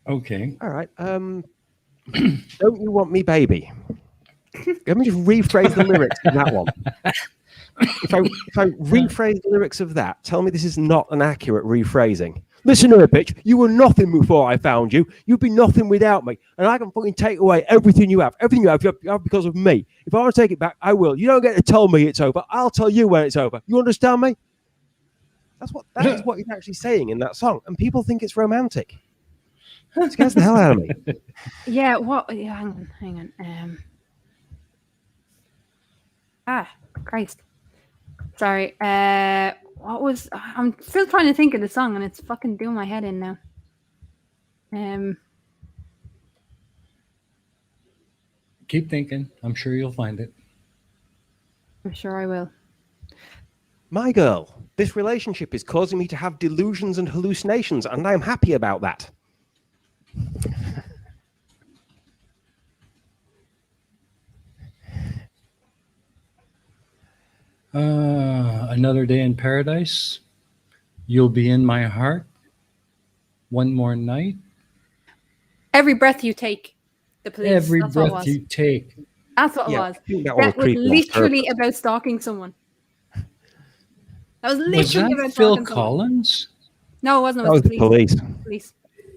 Okay. All right. Don't You Want Me Baby? Let me just rephrase the lyrics of that one. If I rephrase the lyrics of that, tell me this is not an accurate rephrasing. Listen here, bitch. You were nothing before I found you. You'd be nothing without me. And I can fucking take away everything you have. Everything you have because of me. If I want to take it back, I will. You don't get to tell me it's over. I'll tell you when it's over. You understand me? That is what he's actually saying in that song. And people think it's romantic. It scares the hell out of me. Yeah, what? Yeah, hang on. Christ. Sorry. What was? I'm still trying to think of the song, and it's fucking doing my head in now. Keep thinking. I'm sure you'll find it. I'm sure I will. My girl, this relationship is causing me to have delusions and hallucinations, and I'm happy about that. Another Day in Paradise. You'll Be in My Heart. One More Night. Every Breath You Take. The Police. Every That's what it Breath was. You Take. That's what it Yeah, was. I think that That was was literally about stalking someone. That was Was literally that about Phil stalking someone. Collins? No, it wasn't. It That was the police. police.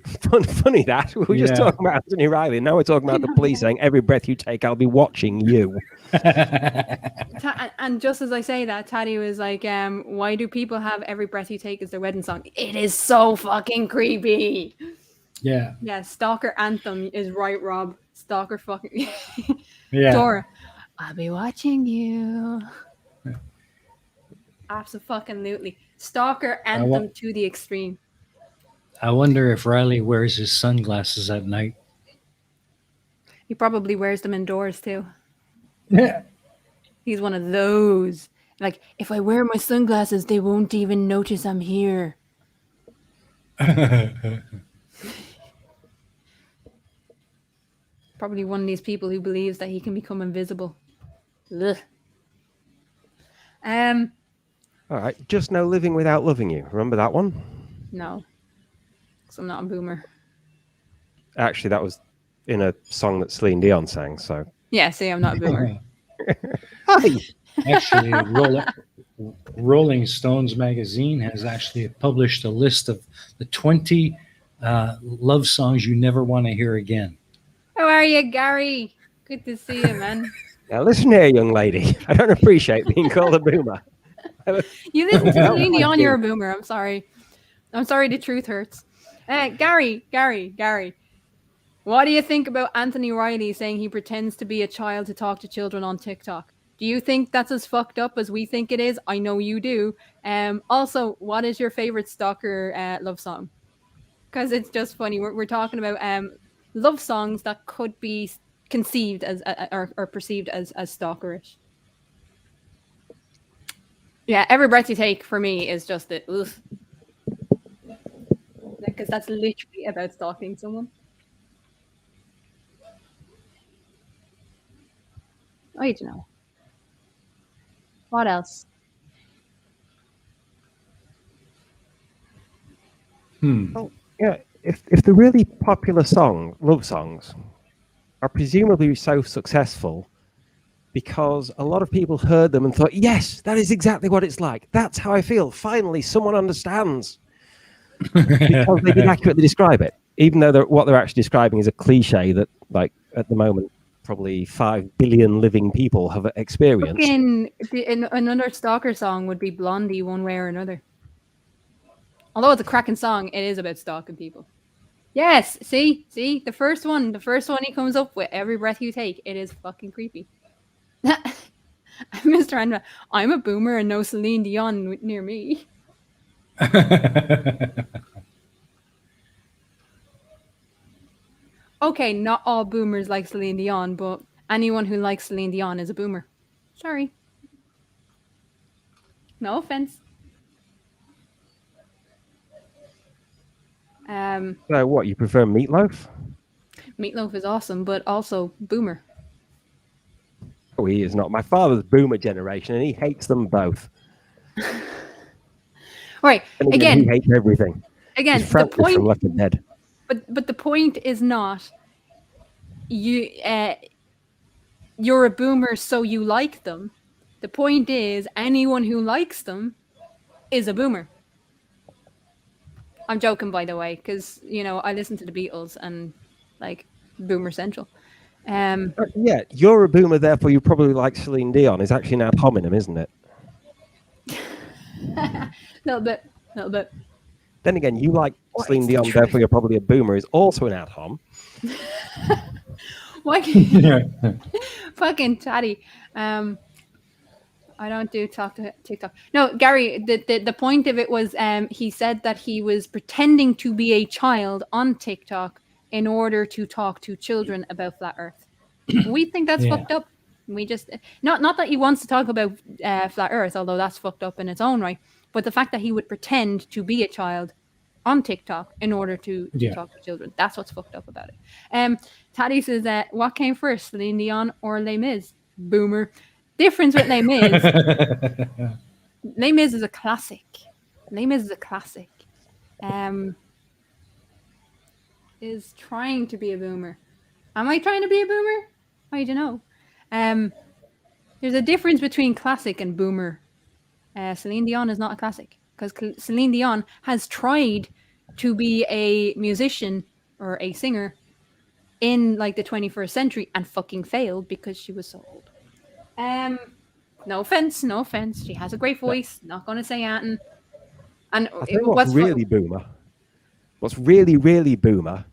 Funny that we were just Yeah. talking about Anthony Riley. Now we're talking about the police saying every breath you take, I'll be watching you. And just as I say that, Taddy was like, why do people have Every Breath You Take as their wedding song? It is so fucking creepy. Yeah. Yeah, Stalker Anthem is right, Rob. Stalker fucking... Yeah. Dora, I'll be watching you. Absolutely. Stalker Anthem to the extreme. I wonder if Riley wears his sunglasses at night. He probably wears them indoors too. Yeah. He's one of those. Like, if I wear my sunglasses, they won't even notice I'm here. Probably one of these people who believes that he can become invisible. Ugh. All right, Just No Living Without Loving You. Remember that one? No. Because I'm not a boomer. Actually, that was in a song that Celine Dion sang, so... Yeah, see, I'm not a boomer. Hi! Actually, Rolling Stones magazine has actually published a list of the 20 love songs you never want to hear again. How are you, Gary? Good to see you, man. Now listen here, young lady. I don't appreciate being called a boomer. You listen to Celine Dion, you're a boomer. I'm sorry. I'm sorry, the truth hurts. Gary. What do you think about Anthony Riley saying he pretends to be a child to talk to children on TikTok? Do you think that's as fucked up as we think it is? I know you do. Also, what is your favorite stalker love song? Because it's just funny. We're talking about love songs that could be conceived as or perceived as stalkerish. Yeah, Every Breath You Take for me is just the because that's literally about stalking someone. Oh, you know. What else? Well, yeah, if the really popular love songs, are presumably so successful because a lot of people heard them and thought, yes, that is exactly what it's like. That's how I feel. Finally, someone understands. Because they did accurately describe it, even though what they're actually describing is a cliche that, like, at the moment, probably 5 billion living people have experienced. Another stalker song would be Blondie, one way or another. Although it's a cracking song, it is about stalking people. Yes, see, the first one he comes up with, Every Breath You Take, it is fucking creepy. Mr. Andra, I'm a boomer and no Celine Dion near me. Okay, not all boomers like Celine Dion, but anyone who likes Celine Dion is a boomer. Sorry. No offense. So what, you prefer Meatloaf? Meatloaf is awesome, but also boomer. Oh, he is not. My father's boomer generation, and he hates them both. Right. Again, he hates everything. Again, the point from Left 4 Dead. But the point is not you're a boomer, so you like them. The point is anyone who likes them is a boomer. I'm joking, by the way, because I listen to the Beatles and like Boomer Central. Yeah, you're a boomer, therefore you probably like Celine Dion. Is actually an ad hominem, isn't it? Little bit. Then again, you like Celine Dion, therefore you're probably a boomer. Is also an ad hom. Why can't fucking Taddy? I don't do TikTok. No, Gary. The point of it was, he said that he was pretending to be a child on TikTok in order to talk to children about flat Earth. We think that's fucked up. We just not that he wants to talk about flat Earth, although that's fucked up in its own right. But the fact that he would pretend to be a child on TikTok in order to talk to children—that's what's fucked up about it. Taddy says that what came first, Celine Dion or Les Mis? Boomer. Difference with Les Mis. Les Mis is a classic. Is trying to be a boomer. Am I trying to be a boomer? I don't know. There's a difference between classic and boomer. Celine Dion is not a classic because Celine Dion has tried to be a musician or a singer in like the 21st century and fucking failed because she was so old. No offense, no offense. She has a great voice. Not gonna say anything. And I tell you what's what's really boomer. What's really, really boomer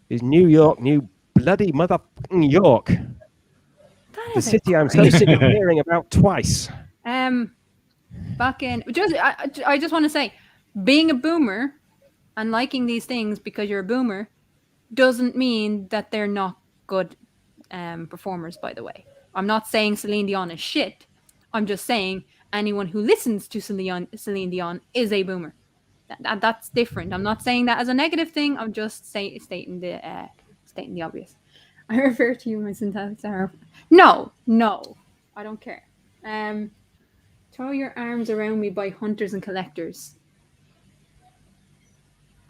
is New York, New bloody motherfucking York. that The is a city I'm so great- sick of hearing about twice. fucking I just want to say, being a boomer and liking these things because you're a boomer doesn't mean that they're not good performers. By the way, I'm not saying Celine Dion is shit. I'm just saying anyone who listens to Celine Dion is a boomer. That's different. I'm not saying that as a negative thing. I'm just stating the obvious. I refer to you, my syntax error. No, I don't care. Throw your arms around me by hunters and collectors.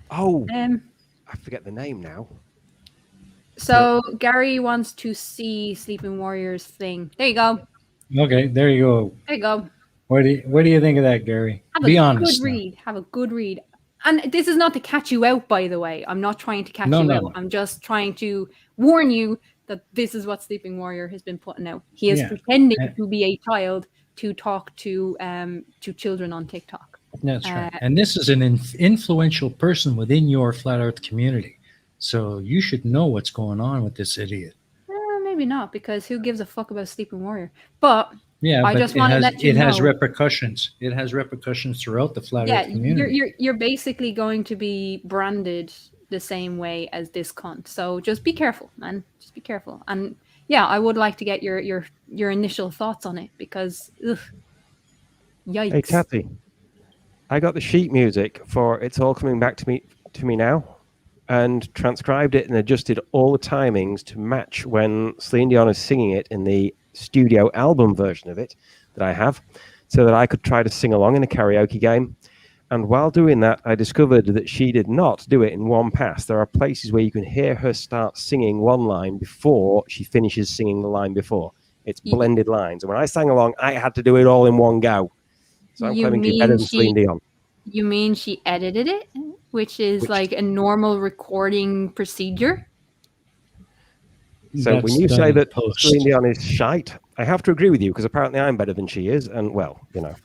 Oh, I forget the name now. So Gary wants to see Sleeping Warriors thing. There you go. Okay, there you go. There you go. What do you think of that, Gary? Be honest. Good read. Have a good read. And this is not to catch you out, by the way. I'm not trying to catch you out. I'm just trying to warn you that this is what Sleeping Warrior has been putting out. He is pretending to be a child to talk to children on TikTok. That's right. And this is an influential person within your flat Earth community. So you should know what's going on with this idiot. Maybe not, because who gives a fuck about Sleeping Warrior? But yeah, I just want to let you know. It has repercussions. It has repercussions throughout the flat Earth community. You're basically going to be branded the same way as this cunt. So just be careful, man. Just be careful. And yeah, I would like to get your initial thoughts on it, because yikes. Hey, Kathy, I got the sheet music for It's All Coming Back to Me Now, and transcribed it and adjusted all the timings to match when Celine Dion is singing it in the studio album version of it that I have, so that I could try to sing along in a karaoke game. And while doing that, I discovered that she did not do it in one pass. There are places where you can hear her start singing one line before she finishes singing the line before. It's blended lines. And when I sang along, I had to do it all in one go. So I'm claiming to be better than Celine Dion. You mean she edited it, which is like a normal recording procedure? So when you say that Celine Dion is shite, I have to agree with you, because apparently I'm better than she is. And well, you know.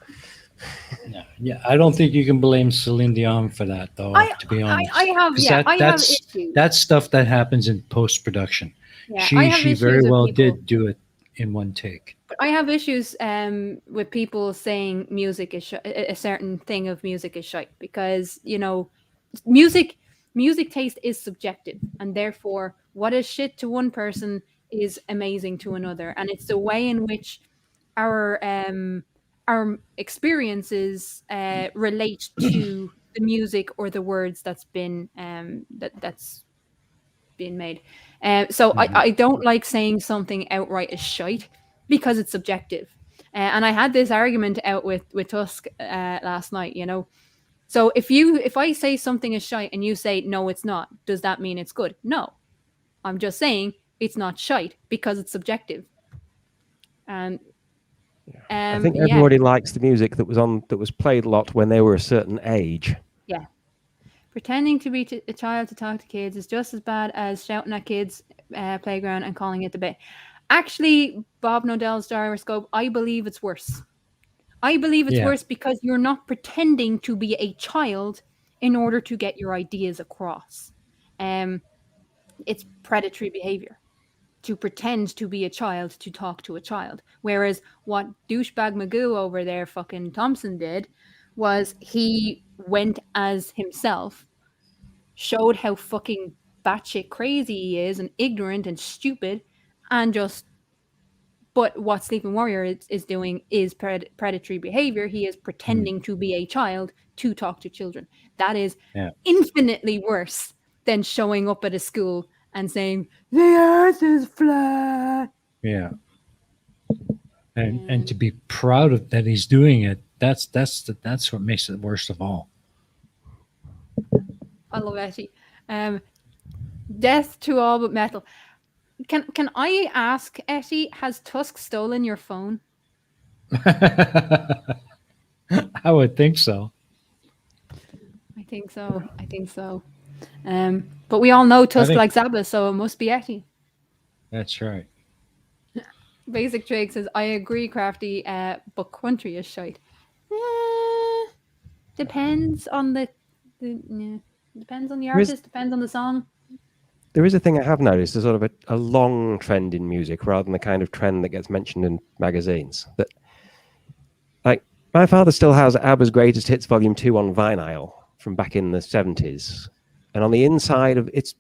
Yeah, I don't think you can blame Celine Dion for that, though, to be honest. I have issues. That's stuff that happens in post-production. Yeah, she very well did do it in one take. But I have issues with people saying music is a certain thing of music is shite, because, you know, music taste is subjective, and therefore what is shit to one person is amazing to another, and it's the way in which our experiences relate to the music or the words that's been that's been made. So I don't like saying something outright is shite, because it's subjective. And I had this argument out with Tusk last night, you know. So if I say something is shite and you say no it's not, does that mean it's good? No. I'm just saying it's not shite because it's subjective. I think everybody likes the music that was played a lot when they were a certain age. Yeah. Pretending to be a child to talk to kids is just as bad as shouting at kids playground and calling it the bit. Actually, Bob Nodell's gyroscope, I believe it's worse. I believe it's worse because you're not pretending to be a child in order to get your ideas across. It's predatory behavior to pretend to be a child to talk to a child. Whereas what douchebag Magoo over there, fucking Thompson, did was he went as himself, showed how fucking batshit crazy he is and ignorant and stupid, and just. But what Sleeping Warrior is doing is predatory behavior. He is pretending to be a child to talk to children. That is infinitely worse than showing up at a school and saying, the earth is flat. Yeah. And to be proud of that he's doing it, that's what makes it worst of all. I love Etty. Death to all but metal. Can I ask, Etty, has Tusk stolen your phone? I would think so. I think so. I think so. But we all know Tusk think- like Zabba, so it must be Etty. That's right. Basic Drake says, I agree, Crafty, but country is shite. Depends on depends on the artist, depends on the song. There is a thing I have noticed, a sort of a long trend in music rather than the kind of trend that gets mentioned in magazines. That, like, my father still has ABBA's Greatest Hits Volume 2 on vinyl from back in the 70s. And on the inside of it's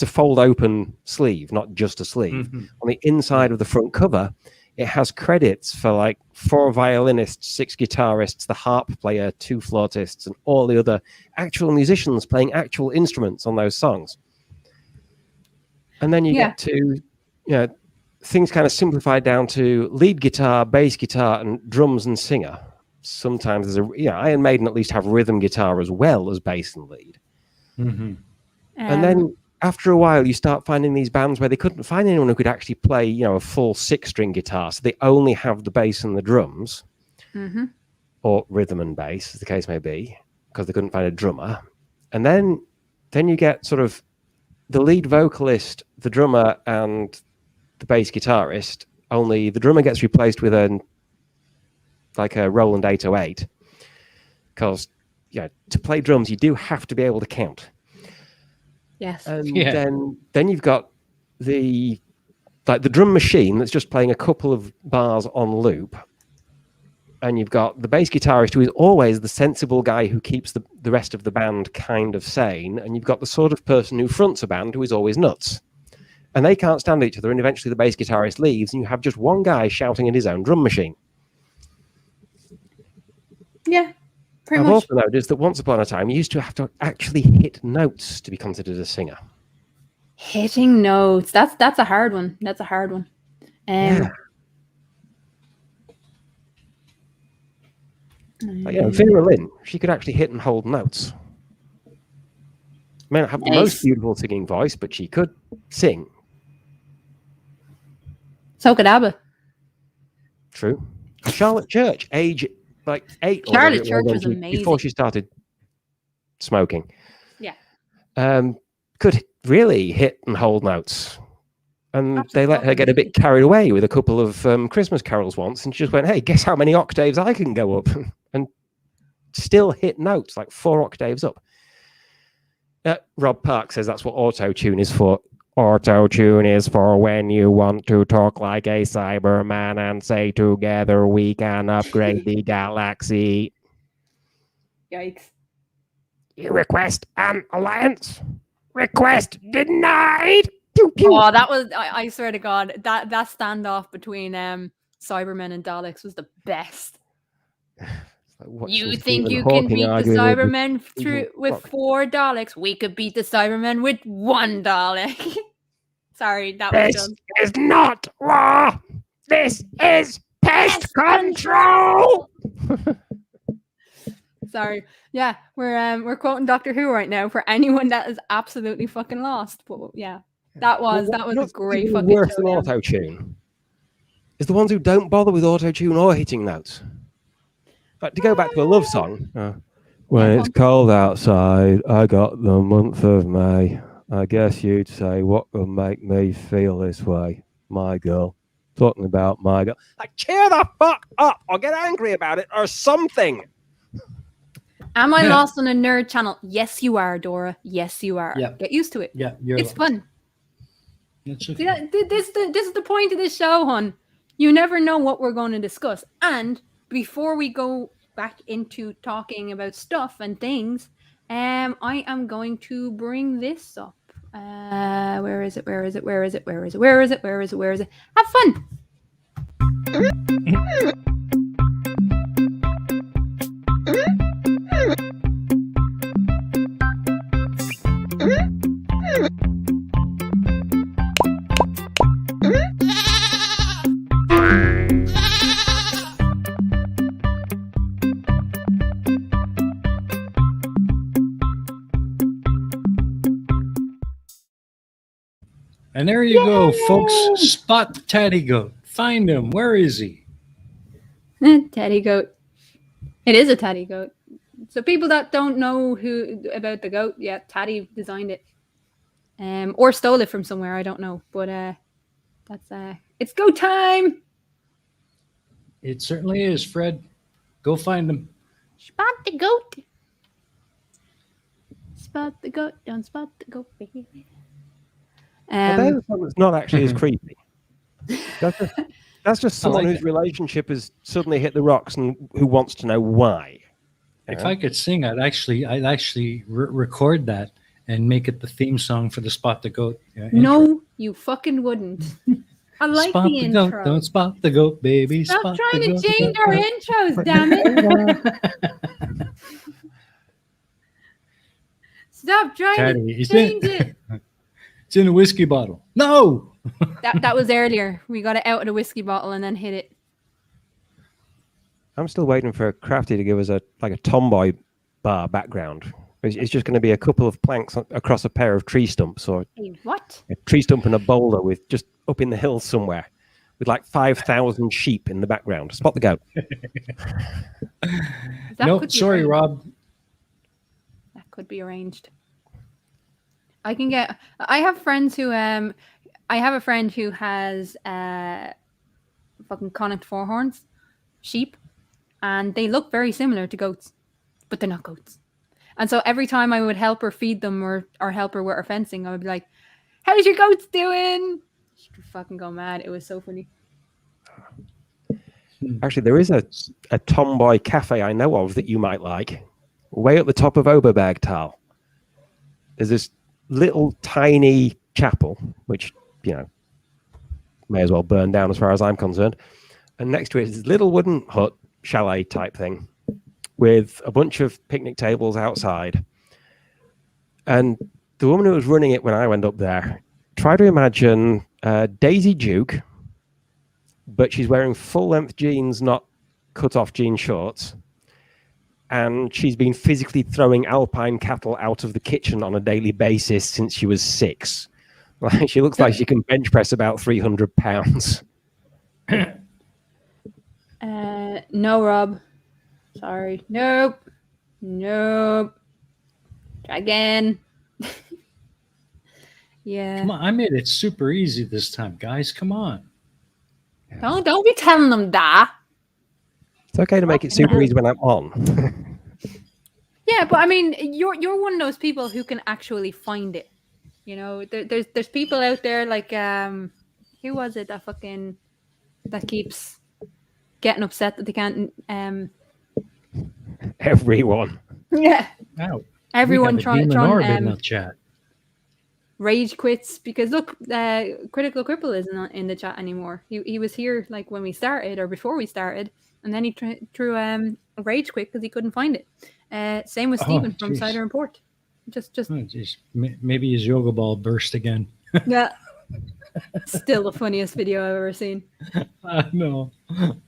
a fold-open sleeve, not just a sleeve. Mm-hmm. On the inside of the front cover, it has credits for like 4 violinists, 6 guitarists, the harp player, 2 flautists, and all the other actual musicians playing actual instruments on those songs. And then you get to, things kind of simplified down to lead guitar, bass guitar, and drums and singer. Sometimes there's Iron Maiden at least have rhythm guitar as well as bass and lead. Mm-hmm. And then after a while, you start finding these bands where they couldn't find anyone who could actually play, a full 6-string guitar. So they only have the bass and the drums, or rhythm and bass, as the case may be, because they couldn't find a drummer. And then you get sort of the lead vocalist, the drummer, and the bass guitarist. Only the drummer gets replaced with a Roland 808, because to play drums, you do have to be able to count. Yes. And then you've got the drum machine that's just playing a couple of bars on loop. And you've got the bass guitarist who is always the sensible guy who keeps the rest of the band kind of sane. And you've got the sort of person who fronts a band who is always nuts. And they can't stand each other. And eventually the bass guitarist leaves and you have just one guy shouting at his own drum machine. Yeah. I've also noticed that once upon a time, you used to have to actually hit notes to be considered a singer. Hitting notes. That's a hard one. That's a hard one. Vera Lynn, she could actually hit and hold notes. May not have the most beautiful singing voice, but she could sing. So could ABBA. True. Charlotte Church, age 8. Charlotte Church was amazing. Before she started smoking. Yeah. Could really hit and hold notes. And Absolutely. they let her get a bit carried away with a couple of Christmas carols once. And she just went, hey, guess how many octaves I can go up? And still hit notes, like 4 octaves up. Rob Park says that's what auto-tune is for. Auto-tune is for when you want to talk like a Cyberman and say together we can upgrade the galaxy. Yikes. You request an alliance? Request denied. Pew, pew. Oh, that was, I swear to God, that standoff between Cybermen and Daleks was the best. You think you can beat the Cybermen with 4 Daleks? We could beat the Cybermen with 1 Dalek. Sorry, that was done. This is not war. This is pest control. Sorry. Yeah, we're quoting Doctor Who right now for anyone that is absolutely fucking lost. But yeah, that was a great fucking worse than auto-tune is the ones who don't bother with auto-tune or hitting notes. But to go back to a love song, when it's cold outside, I got the month of May. I guess you'd say, what will make me feel this way? My girl. Talking about my girl. Like, cheer the fuck up or get angry about it or something. Am I lost on a nerd channel? Yes, you are, Dora. Yes, you are. Yeah. Get used to it. Yeah, it's fun. It's See, this is the point of this show, hon. You never know what we're going to discuss. And before we go back into talking about stuff and things, I am going to bring this up. Where is it? Have fun. And there you go, folks. Spot Teddy Goat. Find him. Where is he? Teddy goat. It is a teddy goat. So people that don't know about the goat, yeah, Taddy designed it, or stole it from somewhere. I don't know, but that's it's go time. It certainly is, Fred. Go find them. Spot the goat. Spot the goat. Don't spot the goat, baby. But there's one that's not actually as creepy. That's just someone like whose relationship has suddenly hit the rocks and who wants to know why. If I could sing, I'd actually record that and make it the theme song for the Spot the Goat. No, you fucking wouldn't. I like spot the intro. Goat, don't spot the goat, baby. Stop spot trying the to goat, change goat, our goat. intros, damn it. Stop trying Taddy, to change it. It's in a whiskey bottle. No! That was earlier. We got it out of the whiskey bottle and then hit it. I'm still waiting for Crafty to give us a tomboy bar background. It's just going to be a couple of planks across a pair of tree stumps, or what? A tree stump and a boulder with just up in the hills somewhere, with like 5,000 sheep in the background. Spot the goat. No, sorry, Rob. That could be arranged. I have friends who I have a friend who has fucking connacht four-horns sheep, and they look very similar to goats, but they're not goats. And so every time I would help her feed them or help her with her fencing, I would be like, "How's your goats doing?" She could fucking go mad. It was so funny. Actually, there is a tomboy cafe I know of that you might like, way at the top of Oberbergtal. There's this little tiny chapel, which, may as well burn down as far as I'm concerned. And next to it is this little wooden hut, chalet type thing, with a bunch of picnic tables outside. And the woman who was running it when I went up there, try to imagine Daisy Duke, but she's wearing full-length jeans, not cut-off jean shorts. And she's been physically throwing alpine cattle out of the kitchen on a daily basis since she was 6. Like, she looks like she can bench press about 300 pounds. No, Rob. Sorry. Nope. Try again. Yeah. Come on, I made it super easy this time, guys. Come on. Don't be telling them that. It's okay to make it super easy when I'm on. Yeah, but I mean, you're one of those people who can actually find it. There's people out there like who was it that keeps getting upset that they can't Everyone. Yeah. Wow. Everyone trying in the chat. Rage quits because look, Critical Cripple isn't in the chat anymore. He was here like when we started or before we started, and then he threw a rage quit because he couldn't find it. Same with Stephen from Cider and Port. Just maybe his yoga ball burst again. Yeah. Still the funniest video I've ever seen. I know.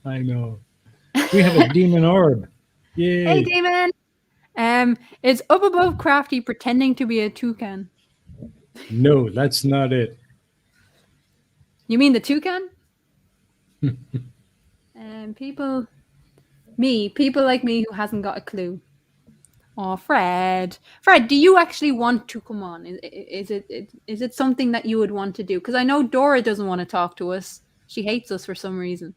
We have a demon orb. Yay. Hey, demon. It's up above Crafty pretending to be a toucan. No, that's not it. You mean the toucan? People like me who hasn't got a clue. Oh, Fred, do you actually want to come on? Is it something that you would want to do? Because I know Dora doesn't want to talk to us. She hates us for some reason.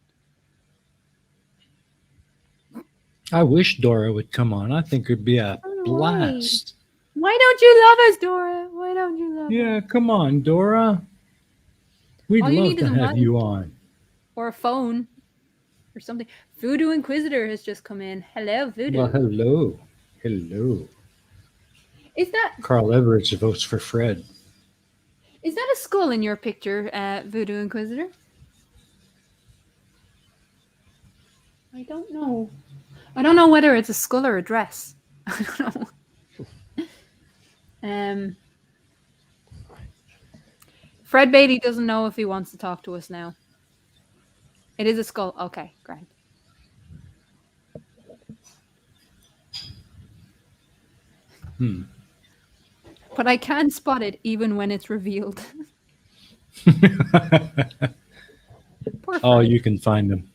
I wish Dora would come on. I think it'd be a blast. Why don't you love us, Dora? Why don't you love us? Yeah, come on, Dora. We'd love to have you on. Or a phone. Or something. Voodoo Inquisitor has just come in. Hello, Voodoo. Well, hello. Is that Carl Everett votes for Fred? Is that a skull in your picture, Voodoo Inquisitor? I don't know. I don't know whether it's a skull or a dress. I don't know. Fred Beatty doesn't know if he wants to talk to us now. It is a skull. Okay, great. But I can spot it even when it's revealed. Oh, you can find them.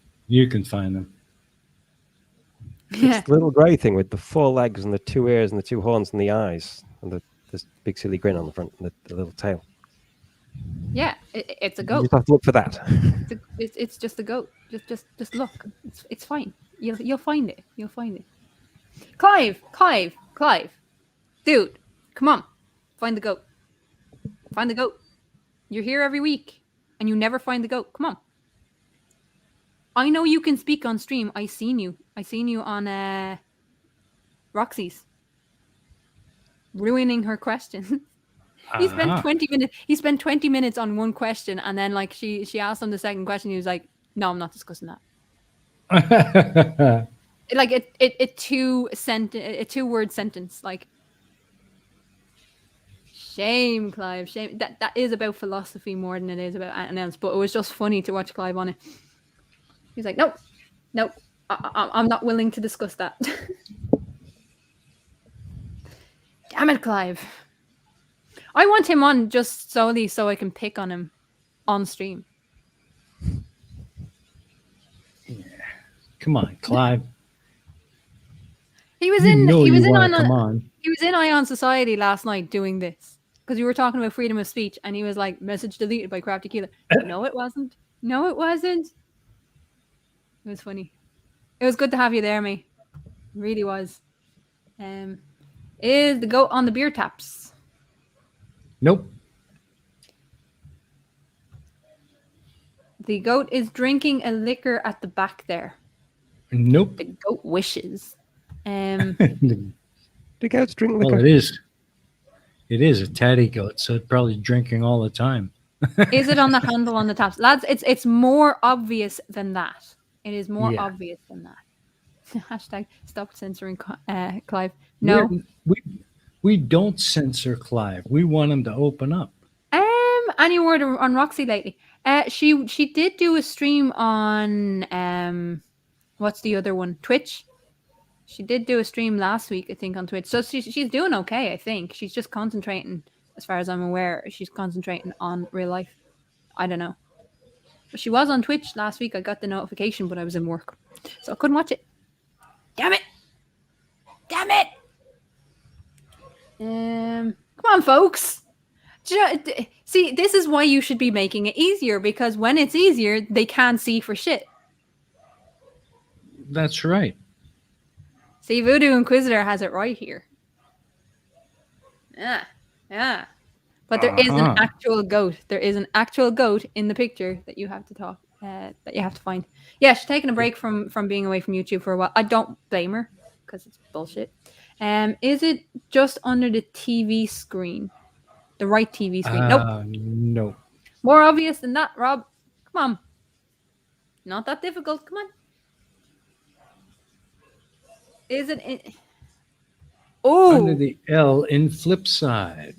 Yeah. It's the little grey thing with the 4 legs and the 2 ears and the 2 horns and the eyes and the big silly grin on the front and the little tail. Yeah, it's a You goat. just have to look for that. It's just a goat. Just look. It's fine. You'll find it. You'll find it. Clive, dude, come on, find the goat. Find the goat. You're here every week, and you never find the goat. Come on. I know you can speak on stream. I seen you on Roxy's, ruining her question. He spent 20 minutes. He spent 20 minutes on one question, and then like she asked him the second question. He was like, "No, I'm not discussing that." Like a 2-word sentence. Like, shame, Clive. Shame. That is about philosophy more than it is about anything else. But it was just funny to watch Clive on it. He's like, nope, I'm not willing to discuss that. Damn it, Clive. I want him on just solely so I can pick on him on stream. Yeah. Come on, Clive. He was in Ion Society last night doing this because we were talking about freedom of speech, and he was like, "Message deleted by Crafty Keeler." No, it wasn't. No, it wasn't. It was funny. It was good to have you there, mate. It really was. Is the goat on the beer taps? Nope. The goat is drinking a liquor at the back there. Nope. The goat wishes. The goats drink liquor. Well, it is. It is a tatty goat, so it's probably drinking all the time. Is it on the handle on the taps? Lads, it's more obvious than that. It is more obvious than that. Hashtag stop censoring Clive. No. We don't censor Clive. We want him to open up. Any word on Roxy lately? She did do a stream on what's the other one? Twitch. She did do a stream last week, I think, on Twitch. So she's doing okay, I think. She's just concentrating, as far as I'm aware, she's concentrating on real life. I don't know. But she was on Twitch last week. I got the notification, but I was in work. So I couldn't watch it. Damn it. Damn it. Come on, folks. See, this is why you should be making it easier, because when it's easier, they can't see for shit. That's right. See, Voodoo Inquisitor has it right here. Yeah. But there is an actual goat. There is an actual goat in the picture that you have to that you have to find. Yeah, she's taking a break from being away from YouTube for a while. I don't blame her because it's bullshit. Is it just under the TV screen? The right TV screen? Nope. No. More obvious than that, Rob. Come on. Not that difficult. Come on. Is it in... Oh, under the L in Flipside,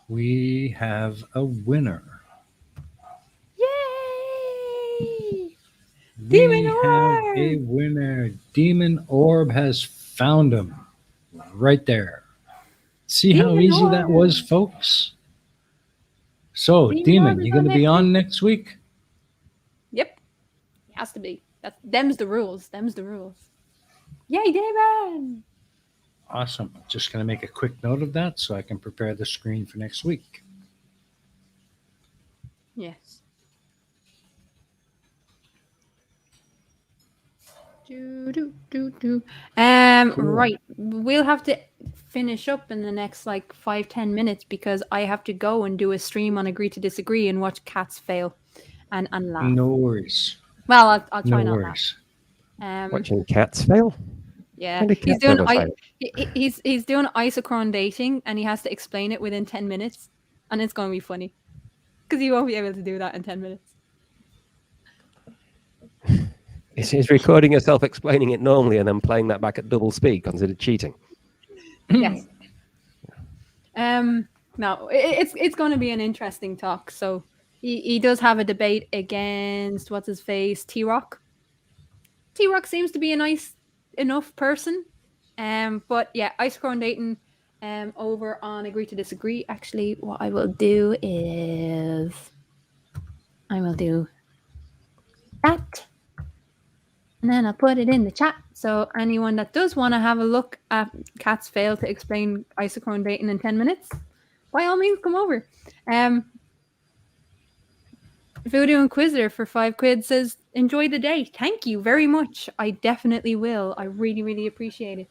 we have a winner. Yay! We have a winner. Demon Orb has found him right there. See how easy that was, folks? So, Demon, you going to be on next week? Yep. It has to be. Them's the rules. Them's the rules. Yay, David! Awesome. I'm just going to make a quick note of that so I can prepare the screen for next week. Yes. Cool. Right. We'll have to finish up in the next like 5-10 minutes because I have to go and do a stream on Agree to Disagree and watch cats fail and laugh. No worries. Well, I'll try no not worries. laugh. Watching cats fail? Yeah, he's doing isochron dating, and he has to explain it within 10 minutes, and it's going to be funny because he won't be able to do that in 10 minutes. Is recording yourself explaining it normally and then playing that back at double speed considered cheating? Yes. No, it's going to be an interesting talk. So he does have a debate against what's his face, T-Rock. T-Rock seems to be a nice enough person, but yeah, isochron dating over on Agree to Disagree. Actually, what I will do is I will do that. And then I'll put it in the chat. So anyone that does want to have a look at Kat's fail to explain isochrone dating in 10 minutes, by all means, come over. Voodoo Inquisitor for 5 quid says, enjoy the day. Thank you very much. I definitely will. I really, really appreciate it.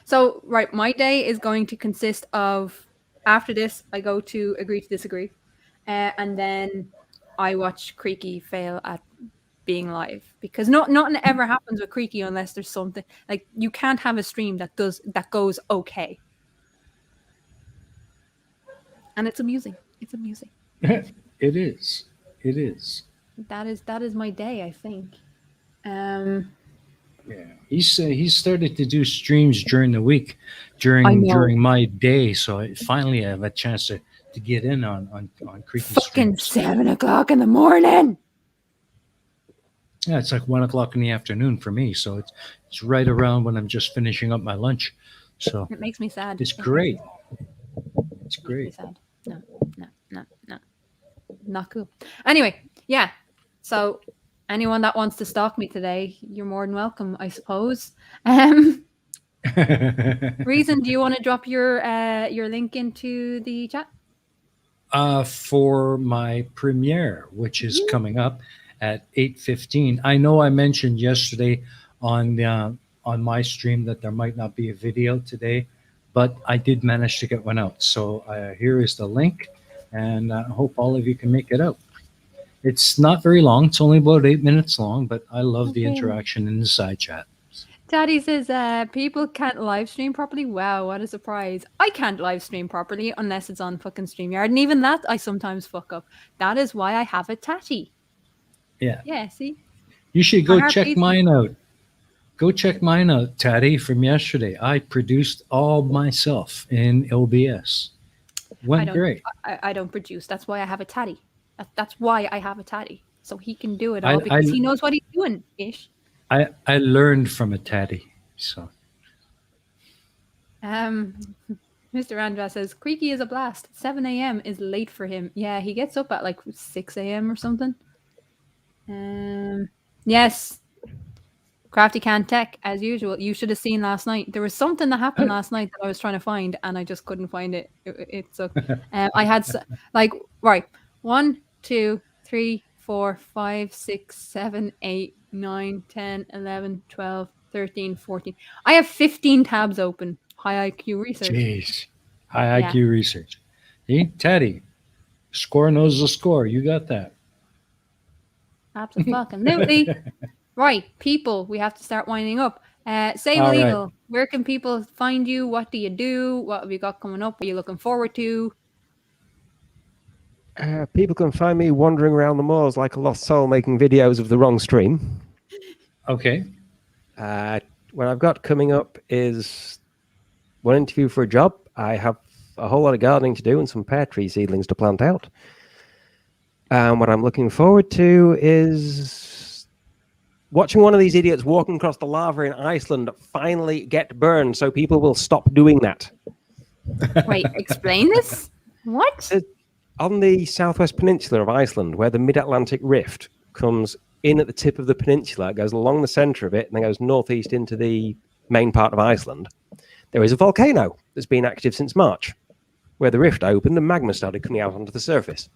So, right, my day is going to consist of, after this, I go to Agree to Disagree. And then I watch Creaky fail at being live, because nothing ever happens with Creaky unless there's something, like, you can't have a stream that goes okay. And it's amusing. It's amusing. It is. It is. That is my day, I think. Yeah, he's started to do streams during the week, during my day. So I finally have a chance to get in on Creaky fucking streams. 7 o'clock in the morning. Yeah, it's like 1 o'clock in the afternoon for me. So it's right around when I'm just finishing up my lunch. So it makes me sad. It's great. It's great. Sad. No, not cool. Anyway, yeah. So anyone that wants to stalk me today, you're more than welcome, I suppose. Reason, do you want to drop your link into the chat? For my premiere, which is coming up at 8:15. I know I mentioned yesterday on my stream that there might not be a video today, but I did manage to get one out. So here is the link, and I hope all of you can make it out. It's not very long. It's only about 8 minutes long, but I love the interaction in the side chat. Daddy says people can't live stream properly. Wow, what a surprise. I can't live stream properly unless it's on fucking StreamYard. And even that, I sometimes fuck up. That is why I have a tatty. Yeah. Yeah, see? You should go check mine out. Go check mine out, Tatty, from yesterday. I produced all myself in OBS. Went great. I don't produce. That's why I have a tatty. That's why I have a tatty. So he can do it all because he knows what he's doing, ish. I learned from a tatty, so. Mr. Andra says, Creaky is a blast. 7 a.m. is late for him. Yeah, he gets up at like 6 a.m. or something. Yes. Crafty Can Tech, as usual. You should have seen last night. There was something that happened last night that I was trying to find, and I just couldn't find it. It sucked. I had, like, right. 1, 2, 3, 4, 5, 6, 7, 8, 9, 10, 11, 12, 13, 14. I have 15 tabs open. High IQ research. Jeez. High IQ research. See, Teddy, score knows the score. You got that. Absolutely. Right, people, we have to start winding up. Sableagle, where can people find you? What do you do? What have you got coming up? What are you looking forward to? People can find me wandering around the moors like a lost soul making videos of the wrong stream. Okay. What I've got coming up is one interview for a job. I have a whole lot of gardening to do and some pear tree seedlings to plant out. What I'm looking forward to is watching one of these idiots walking across the lava in Iceland finally get burned so people will stop doing that. Wait, explain this? What? On the southwest peninsula of Iceland, where the mid-Atlantic rift comes in at the tip of the peninsula, it goes along the center of it, and then goes northeast into the main part of Iceland, there is a volcano that's been active since March, where the rift opened and magma started coming out onto the surface.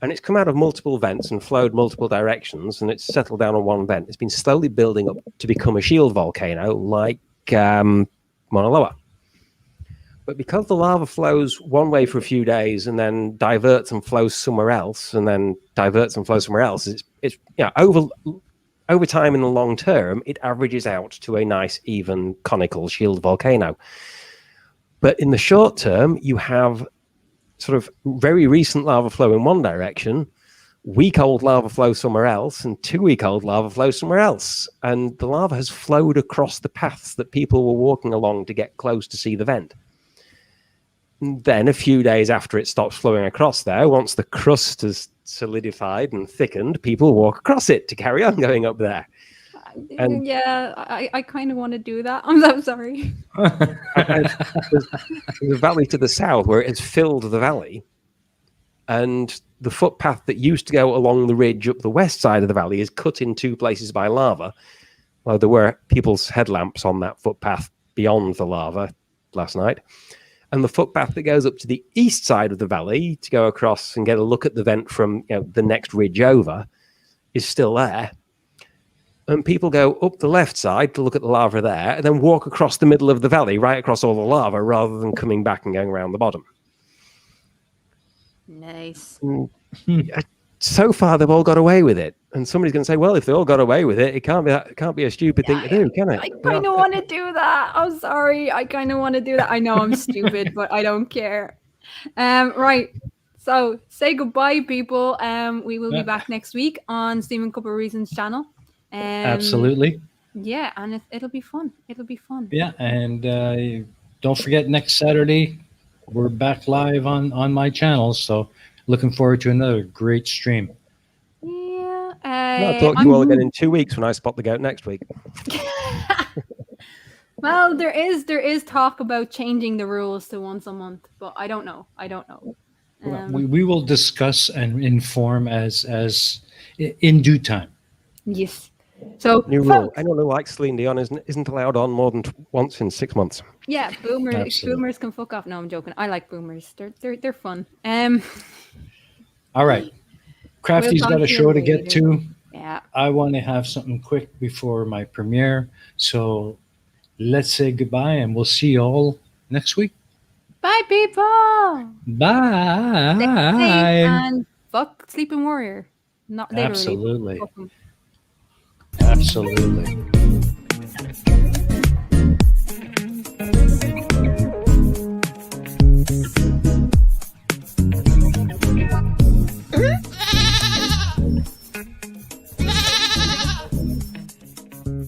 And it's come out of multiple vents and flowed multiple directions, and it's settled down on one vent. It's been slowly building up to become a shield volcano like Mauna Loa. But because the lava flows one way for a few days and then diverts and flows somewhere else, and then diverts and flows somewhere else, it's over time in the long term, it averages out to a nice, even, conical shield volcano. But in the short term, you have sort of very recent lava flow in one direction, week-old lava flow somewhere else, and 2-week-old lava flow somewhere else. And the lava has flowed across the paths that people were walking along to get close to see the vent. And then a few days after it stops flowing across there, once the crust has solidified and thickened, people walk across it to carry on going up there. And yeah, I kind of want to do that. I'm so sorry. There's a valley to the south where it has filled the valley, and the footpath that used to go along the ridge up the west side of the valley is cut in two places by lava. Well, there were people's headlamps on that footpath beyond the lava last night. And the footpath that goes up to the east side of the valley to go across and get a look at the vent from the next ridge over is still there. And people go up the left side to look at the lava there and then walk across the middle of the valley, right across all the lava, rather than coming back and going around the bottom. Nice. So far, they've all got away with it. And somebody's going to say, well, if they all got away with it, it can't be a stupid thing to do, can it? I kind of want to do that. I'm sorry. I kind of want to do that. I know I'm stupid, but I don't care. Right. So say goodbye, people. We will be back next week on Steam and Couple of Reasons channel. Absolutely. Yeah, and it'll be fun. It'll be fun. Yeah, and don't forget, next Saturday, we're back live on my channel. So looking forward to another great stream. Yeah. I'll talk to you all again in 2 weeks when I spot the goat next week. Well, there is talk about changing the rules to once a month, but I don't know. We will discuss and inform as in due time. Yes. So New rule: anyone who likes Celine Dion isn't allowed on more than once in 6 months. Yeah, boomers. Absolutely. Boomers can fuck off. No, I'm joking. I like boomers. They're fun. All right, Crafty's got a show to get to. Yeah. I want to have something quick before my premiere, so let's say goodbye, and we'll see you all next week. Bye, people. Bye. Stay safe and fuck Sleeping Warrior. Not literally. Absolutely. Fuck 'em. Absolutely.